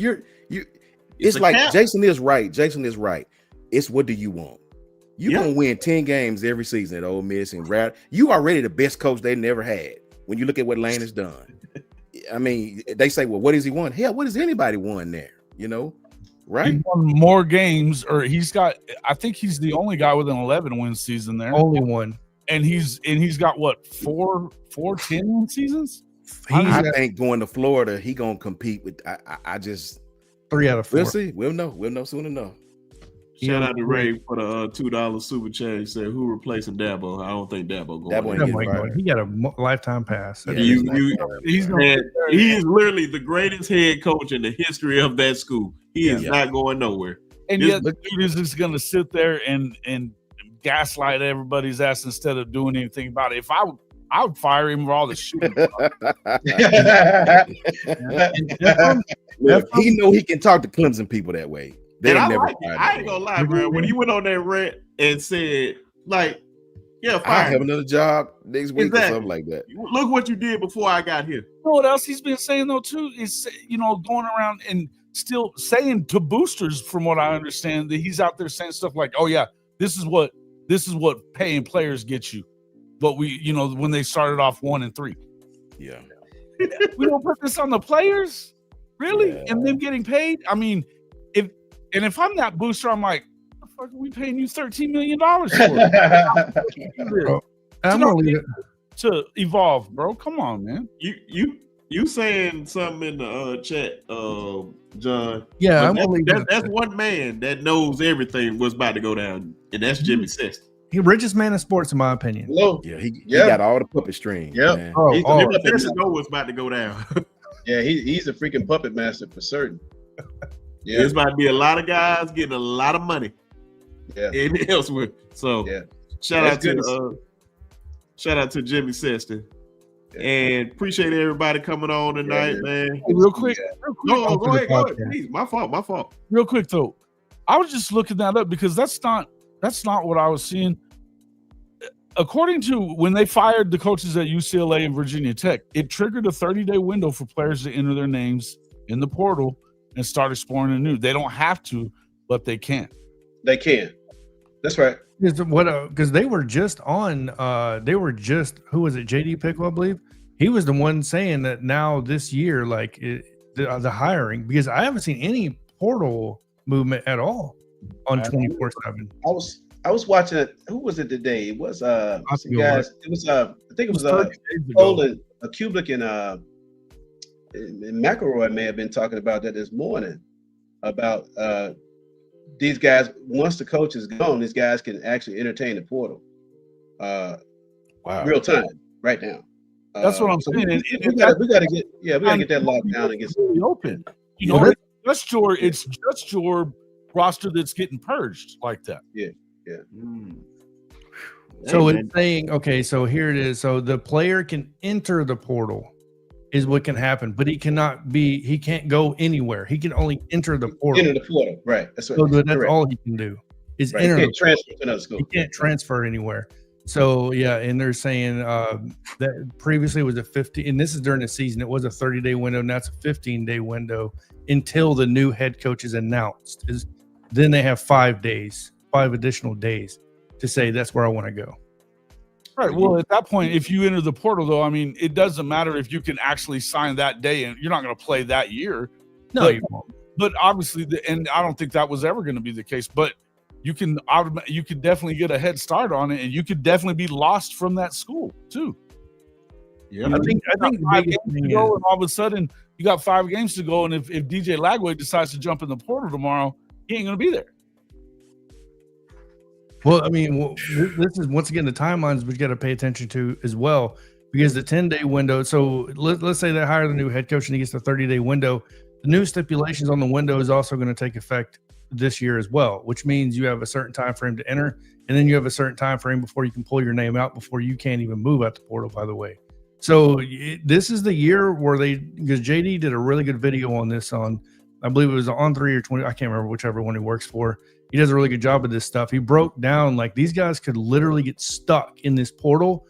[SPEAKER 2] It's like cap. Jason is right. It's what do you want? You're gonna win 10 games every season at Ole Miss, and you already the best coach they never had. When you look at what Lane has done, I mean, they say, well, what has he won? Hell, what has anybody won there? Right?
[SPEAKER 5] He won more games, or I think he's the only guy with an 11-win season there.
[SPEAKER 1] Only one.
[SPEAKER 5] And he's got what, four 10-win seasons?
[SPEAKER 2] I think going to Florida, he gonna compete with. I just
[SPEAKER 1] 3 out of 4.
[SPEAKER 2] We'll see. We'll know soon enough.
[SPEAKER 4] Shout out to Ray for the $2 super chat. He said, "Who replacing Dabo?" I don't think Dabo going.
[SPEAKER 1] He got a lifetime pass.
[SPEAKER 4] Yeah, he's literally the greatest head coach in the history of that school. He is not going nowhere.
[SPEAKER 5] And yet, the dude is just going to sit there and gaslight everybody's ass instead of doing anything about it. If I would fire him for all the shooting.
[SPEAKER 2] He know he can talk to Clemson people that way.
[SPEAKER 4] I ain't gonna lie, bro. When he went on that rant and said, fire
[SPEAKER 2] I have another job next week or something like that.
[SPEAKER 4] Look what you did before I got here.
[SPEAKER 5] You know what else he's been saying though too is going around and still saying to boosters, from what I understand, that he's out there saying stuff like, "Oh yeah, this is what paying players get you." But when they started off 1-3.
[SPEAKER 2] Yeah.
[SPEAKER 5] We don't put this on the players, really, and them getting paid. I mean, if I'm that booster, I'm like, what the fuck are we paying you $13 million for? To evolve, bro. Come on, man.
[SPEAKER 4] You saying something in the chat, John?
[SPEAKER 1] Yeah,
[SPEAKER 4] that's one man that knows everything was about to go down, and that's Jimmy Sexton.
[SPEAKER 1] He richest man in sports, in my opinion.
[SPEAKER 2] Yeah, he got all the puppet strings.
[SPEAKER 6] Yeah,
[SPEAKER 4] he doesn't know what's about to go down.
[SPEAKER 6] Yeah, he's a freaking puppet master for certain.
[SPEAKER 4] Yeah, there's about to be a lot of guys getting a lot of money.
[SPEAKER 6] Yeah,
[SPEAKER 4] and elsewhere. So shout out to Jimmy Sexton. And appreciate everybody coming on tonight, man.
[SPEAKER 5] Hey, real quick.
[SPEAKER 4] No, go ahead. Please, my fault.
[SPEAKER 5] Real quick though, I was just looking that up because that's not what I was seeing. According to when they fired the coaches at UCLA and Virginia Tech, it triggered a 30-day window for players to enter their names in the portal and start exploring anew. They don't have to, but they can.
[SPEAKER 6] They can. That's right.
[SPEAKER 1] Because they were just on. Who was it? JD Pickle, I believe. He was the one saying that now this year, the hiring, because I haven't seen any portal movement at all on 24/7.
[SPEAKER 6] I was watching it. Who was it today? It was some guys. It was I think it was Poland, a Kublik and McElroy may have been talking about that this morning about these guys, once the coach is gone, these guys can actually entertain the portal. Real time, right now.
[SPEAKER 5] That's what I'm saying.
[SPEAKER 6] We gotta get that locked down and get
[SPEAKER 5] really open. You know, it's just your roster that's getting purged like that.
[SPEAKER 6] Yeah.
[SPEAKER 1] So it's saying, okay, so here it is. So the player can enter the portal is what can happen, but he can't go anywhere. He can only enter the portal.
[SPEAKER 6] Enter the portal, right. That's what.
[SPEAKER 1] So that's all he can do is enter.
[SPEAKER 6] He can't transfer to another school.
[SPEAKER 1] He can't transfer anywhere. So yeah, and they're saying that previously it was a 50, and this is during the season. It was a 30-day window. Now it's a 15-day window until the new head coach is announced. Then they have 5 additional days to say that's where I want to go.
[SPEAKER 5] Right. Well, at that point, if you enter the portal, though, I mean, it doesn't matter if you can actually sign that day, and you're not going to play that year.
[SPEAKER 1] No, you won't.
[SPEAKER 5] But obviously, and I don't think that was ever going to be the case. But you can definitely get a head start on it, and you could definitely be lost from that school too.
[SPEAKER 1] Yeah, I think 5 games
[SPEAKER 5] to go, and all of a sudden you got 5 games to go, and if DJ Lagway decides to jump in the portal tomorrow, he ain't going to be there.
[SPEAKER 1] Well, I mean, this is once again the timelines we got to pay attention to as well, because the 10-day window. So let's say they hire the new head coach and he gets the 30-day window. The new stipulations on the window is also going to take effect this year as well, which means you have a certain time frame to enter, and then you have a certain time frame before you can pull your name out before you can't even move out the portal, by the way. So this is the year where because JD did a really good video on this I believe it was on 3 or 20. I can't remember whichever one he works for. He does a really good job of this stuff. He broke down like these guys could literally get stuck in this portal,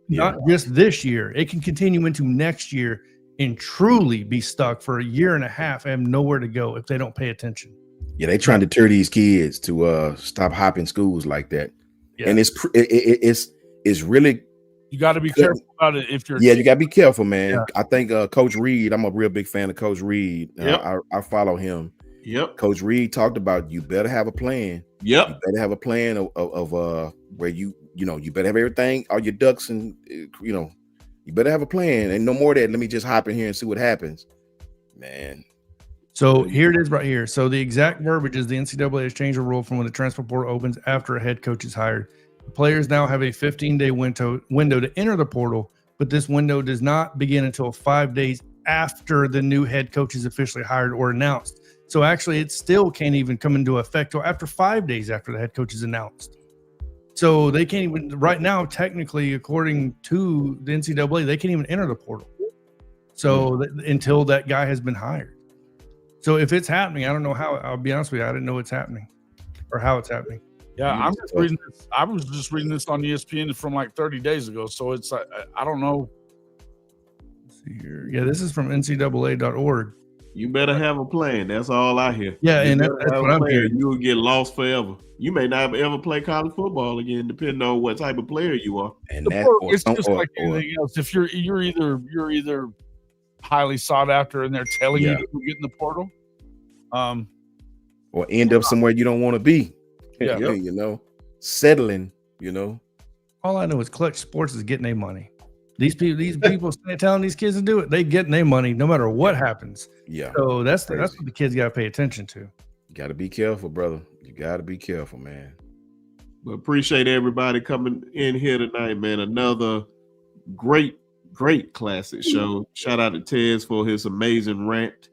[SPEAKER 1] not just this year. It can continue into next year and truly be stuck for a year and a half and have nowhere to go if they don't pay attention.
[SPEAKER 2] Yeah, they trying to deter these kids to stop hopping schools like that. Yeah. And it's really,
[SPEAKER 5] you got to be careful about it if you're.
[SPEAKER 2] Yeah, you got to be careful, man. Yeah. I think Coach Reed. I'm a real big fan of Coach Reed. I follow him.
[SPEAKER 4] Yep.
[SPEAKER 2] Coach Reed talked about you better have a plan.
[SPEAKER 4] Yep.
[SPEAKER 2] You better have a plan of where you better have everything, all your ducks, and you better have a plan. And no more of that. Let me just hop in here and see what happens, man.
[SPEAKER 1] So here it is right here. So the exact verbiage is the NCAA has changed the rule from when the transfer portal opens after a head coach is hired. The players now have a 15-day window to enter the portal, but this window does not begin until 5 days after the new head coach is officially hired or announced. So actually, it still can't even come into effect till after 5 days after the head coach is announced. So they can't even, right now, technically, according to the NCAA, they can't even enter the portal. So until that guy has been hired. So if it's happening, I don't know how. I'll be honest with you, I didn't know it's happening or how it's happening.
[SPEAKER 5] Yeah, I'm just reading this. I was just reading this on ESPN from like 30 days ago. So it's I don't know.
[SPEAKER 1] Let's see here. Yeah, this is from NCAA.org.
[SPEAKER 4] You better have a plan. That's all I hear.
[SPEAKER 1] Yeah, and that's what I'm hearing.
[SPEAKER 4] You will get lost forever. You may not ever play college football again, depending on what type of player you are.
[SPEAKER 2] And
[SPEAKER 5] it's just like anything else. If you're either highly sought after and they're telling you to get in the portal,
[SPEAKER 2] or end up somewhere you don't want to be.
[SPEAKER 5] Yeah,
[SPEAKER 2] settling.
[SPEAKER 1] All I know is Clutch Sports is getting their money. These people telling these kids to do it. They getting their money no matter what happens.
[SPEAKER 2] Yeah.
[SPEAKER 1] So that's what the kids got to pay attention to.
[SPEAKER 2] You got to be careful, brother. You got to be careful, man.
[SPEAKER 4] But appreciate everybody coming in here tonight, man. Another great classic show. Shout out to Tez for his amazing rant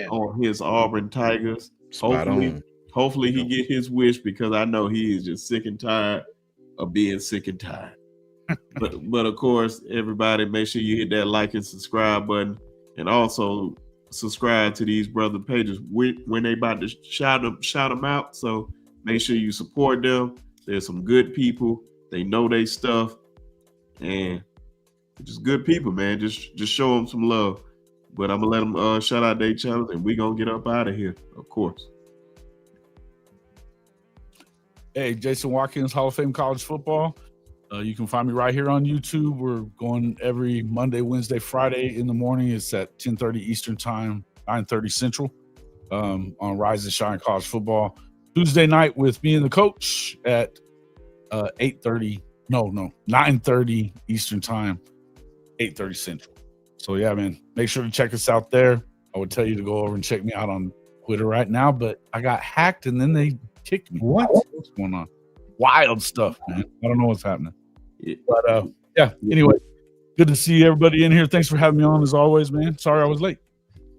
[SPEAKER 4] on his Auburn Tigers. Hopefully he get his wish, because I know he is just sick and tired of being sick and tired. but of course, everybody, make sure you hit that like and subscribe button, and also subscribe to these brother pages when they about to shout them out. So make sure you support them. There's some good people. They know they stuff, and just good people, man. Just show them some love. But I'm gonna let them shout out their channels, and we gonna get up out of here, of course.
[SPEAKER 5] Hey, Jason Watkins, Hall of Fame College Football. You can find me right here on YouTube. We're going every Monday, Wednesday, Friday in the morning. It's at 10:30 Eastern Time, 9:30 Central, on Rise and Shine College Football. Tuesday night with me and the coach at 9:30 Eastern Time, 8:30 Central. So yeah, man, make sure to check us out there. I would tell you to go over and check me out on Twitter right now, but I got hacked and then they kicked me.
[SPEAKER 1] What?
[SPEAKER 5] What's going on? Wild stuff, man. I don't know what's happening. But yeah, anyway, good to see everybody in here. Thanks for having me on as always, man. Sorry I was late.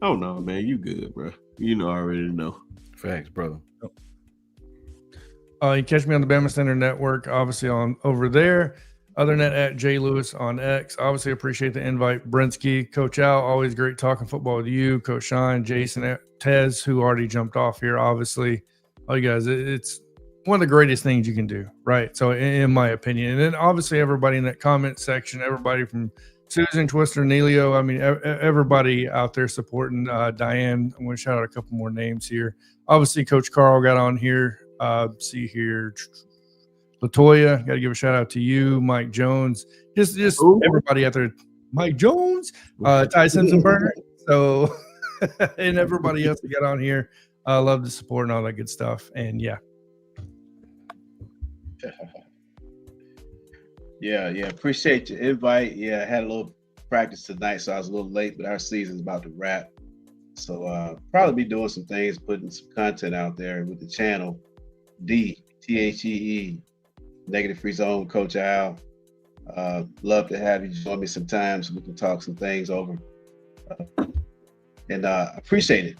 [SPEAKER 4] Oh no, man, you good, bro. You know, I already know.
[SPEAKER 2] Facts, brother.
[SPEAKER 1] You can catch me on the Bama Center Network, obviously on over there. Other than that, at Jay Lewis on X. Obviously, appreciate the invite. Brinsky, Coach Al, always great talking football with you. Coach Shine, Jason, Tez, who already jumped off here, obviously. All you guys, it's one of the greatest things you can do, right? So, in my opinion. And then, obviously, everybody in that comment section, everybody from Susan, Twister, Nelio, I mean, everybody out there supporting Diane. I'm going to shout out a couple more names here. Obviously, Coach Carl got on here. See here, Latoya, got to give a shout out to you, Mike Jones, just everybody out there, Mike Jones, Ty Simpson-Burner, so and everybody else that got on here. I love the support and all that good stuff, and yeah.
[SPEAKER 6] Yeah, appreciate your invite. Yeah, I had a little practice tonight, so I was a little late, but our season's about to wrap, so probably be doing some things, putting some content out there with the channel. THEE, Negative Free Zone, Coach Al. Love to have you join me sometime so we can talk some things over. And appreciate it.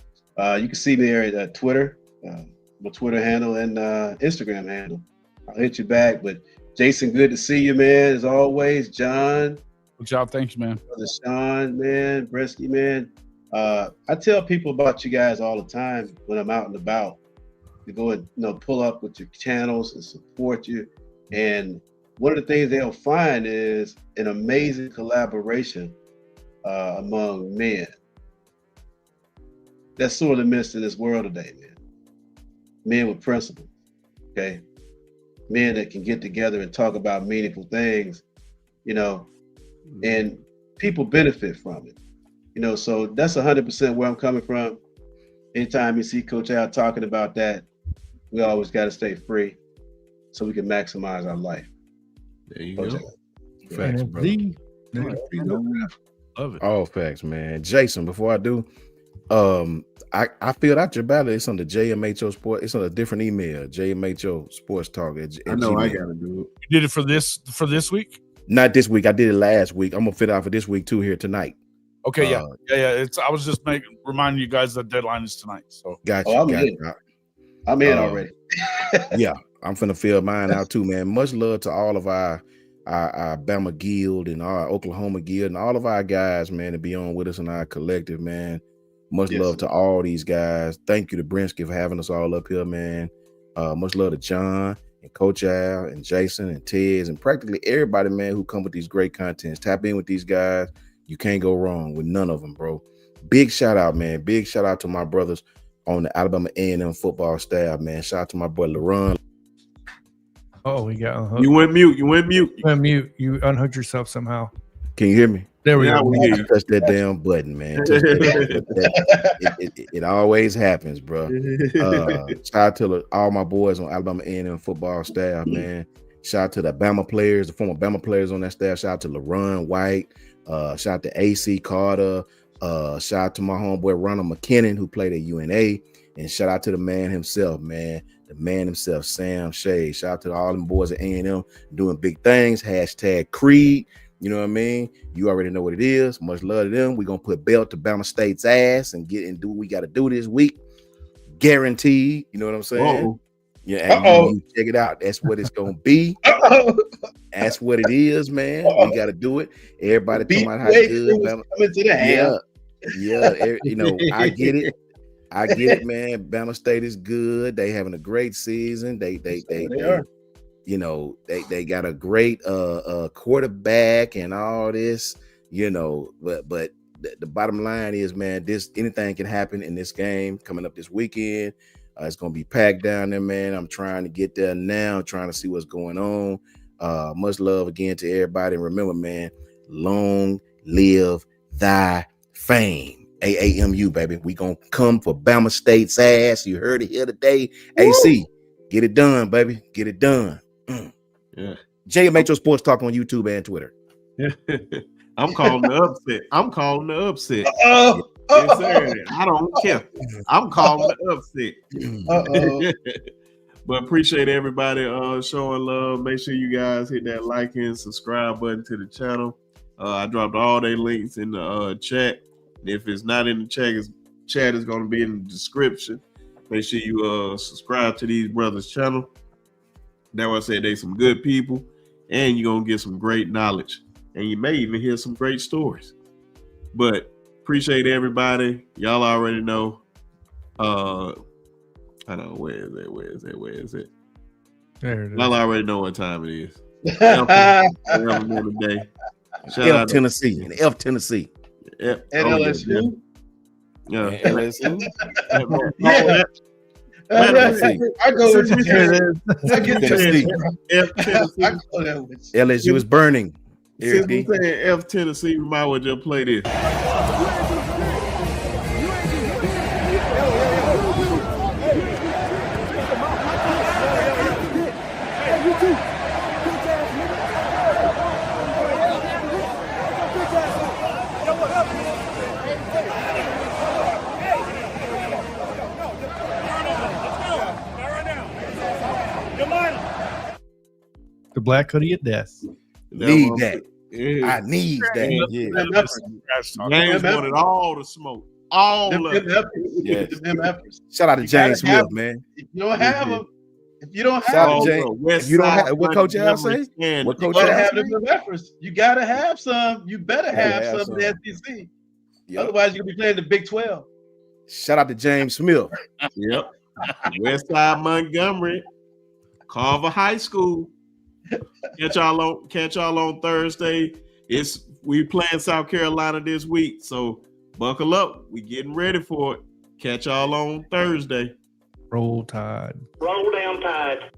[SPEAKER 6] You can see me there at Twitter, my Twitter handle and Instagram handle. I'll hit you back. But Jason, good to see you, man, as always. John.
[SPEAKER 5] Good job. Thanks, man.
[SPEAKER 6] Brother Sean, man. Bresky, man. I tell people about you guys all the time when I'm out and about. To go and pull up with your channels and support you. And one of the things they'll find is an amazing collaboration among men. That's sort of missed in this world today, man. Men with principles, okay? Men that can get together and talk about meaningful things, and people benefit from it. So that's 100% where I'm coming from. Anytime you see Coach Al talking about that, we always got to stay free so we can maximize our life.
[SPEAKER 4] There you
[SPEAKER 6] Coach
[SPEAKER 4] go.
[SPEAKER 2] Facts, brother.
[SPEAKER 5] Love it.
[SPEAKER 2] All facts, man. Jason, before I do, I filled out your ballot. It's on the JMHO Sport. It's on a different email, JMHO Sports Talk.
[SPEAKER 4] I know I gotta do it.
[SPEAKER 5] You did it for this week?
[SPEAKER 2] Not this week. I did it last week. I'm gonna fill it out for this week too here tonight.
[SPEAKER 5] Okay, yeah. I was just reminding you guys the deadline is tonight. So
[SPEAKER 2] Gotcha.
[SPEAKER 6] I'm in already.
[SPEAKER 2] Yeah, I'm finna fill mine out too, man. Much love to all of our Bama Guild and our Oklahoma Guild and all of our guys, man, to be on with us in our collective, man. Much love to all these guys. Thank you to Brinsky for having us all up here, man. Much love to John and Coach Al and Jason and Tez and practically everybody, man, who come with these great contents. Tap in with these guys. You can't go wrong with none of them, bro. Big shout out, man. Big shout out to my brothers on the Alabama A&M football staff, man. Shout out to my boy LaRon.
[SPEAKER 1] Oh, we got unhooked.
[SPEAKER 4] You went mute.
[SPEAKER 1] You went mute. You unhooked yourself somehow.
[SPEAKER 2] Can you hear me?
[SPEAKER 1] There we go.
[SPEAKER 2] Touch that damn button, man. It always happens, bro. Shout out to all my boys on Alabama A&M football staff, man. Shout out to the Bama players, the former Bama players on that staff. Shout out to LaRon White. Shout out to AC Carter. Shout out to my homeboy Ronald McKinnon, who played at UNA. And shout out to the man himself, man. The man himself, Sam Shea. Shout out to all them boys at A&M doing big things. Hashtag Creed. You know what I mean? You already know what it is. Much love to them. We're going to put belt to Bama State's ass and get and do what we got to do this week. Guaranteed. You know what I'm saying?
[SPEAKER 6] Whoa.
[SPEAKER 2] Yeah, and you check it out. That's what it's going to be. That's what it is, man. We got to do it. Everybody come out how good. Bama. Yeah. You know, I get it. I get it, man. Bama State is good. They having a great season. They are. You know, they got a great quarterback and all this, you know, but the bottom line is, man, anything can happen in this game coming up this weekend. It's gonna be packed down there, man. I'm trying to get there now, trying to see what's going on. Much love again to everybody. And remember, man, long live thy fame. AAMU, baby. We gonna come for Bama State's ass. You heard it here today. Woo! AC, get it done, baby. Get it done.
[SPEAKER 4] Yeah.
[SPEAKER 2] JMHO Sports Talk on YouTube and Twitter.
[SPEAKER 4] I'm calling the upset. Yes, sir. I don't care. I'm calling it upset. But appreciate everybody showing love. Make sure you guys hit that like and subscribe button to the channel. I dropped all their links in the chat. If it's not in the chat, it's going to be in the description. Make sure you subscribe to these brothers' channel. That's why I said they some good people, and you're going to get some great knowledge, and you may even hear some great stories. But appreciate everybody. Y'all already know. I don't know, where is it?
[SPEAKER 1] There it is.
[SPEAKER 4] Y'all already know what time it is.
[SPEAKER 2] F Tennessee. F Tennessee.
[SPEAKER 4] Yep.
[SPEAKER 6] LSU.
[SPEAKER 4] Yeah.
[SPEAKER 2] LSU.
[SPEAKER 6] I go with you. I get
[SPEAKER 2] Tennessee.
[SPEAKER 4] F Tennessee.
[SPEAKER 6] I go that with you.
[SPEAKER 2] LSU is burning.
[SPEAKER 4] Since we saying F Tennessee, we might well just play this.
[SPEAKER 1] The black hoodie of death.
[SPEAKER 2] Need that.
[SPEAKER 4] Yeah.
[SPEAKER 2] I need that. Yeah.
[SPEAKER 4] James wanted all the smoke. All of it.
[SPEAKER 2] Yes.
[SPEAKER 6] Them efforts.
[SPEAKER 2] Shout out to James Smith, man.
[SPEAKER 6] If you don't have them, if you don't
[SPEAKER 2] Shout
[SPEAKER 6] have
[SPEAKER 2] out
[SPEAKER 6] them,
[SPEAKER 2] to James. If you don't have what Coach Al say? What
[SPEAKER 6] you
[SPEAKER 2] Coach
[SPEAKER 6] gotta
[SPEAKER 2] Al
[SPEAKER 6] have
[SPEAKER 2] say?
[SPEAKER 6] them efforts. You gotta have some. You better have
[SPEAKER 2] have
[SPEAKER 6] some in the SEC.
[SPEAKER 2] Yep.
[SPEAKER 6] Otherwise, you're gonna be playing the Big 12.
[SPEAKER 2] Shout out to James Smith.
[SPEAKER 4] Yep. Westside Montgomery, Carver High School. Catch y'all on Thursday. We playing South Carolina this week, so buckle up. We getting ready for it. Catch y'all on Thursday.
[SPEAKER 1] Roll Tide.
[SPEAKER 8] Roll down Tide.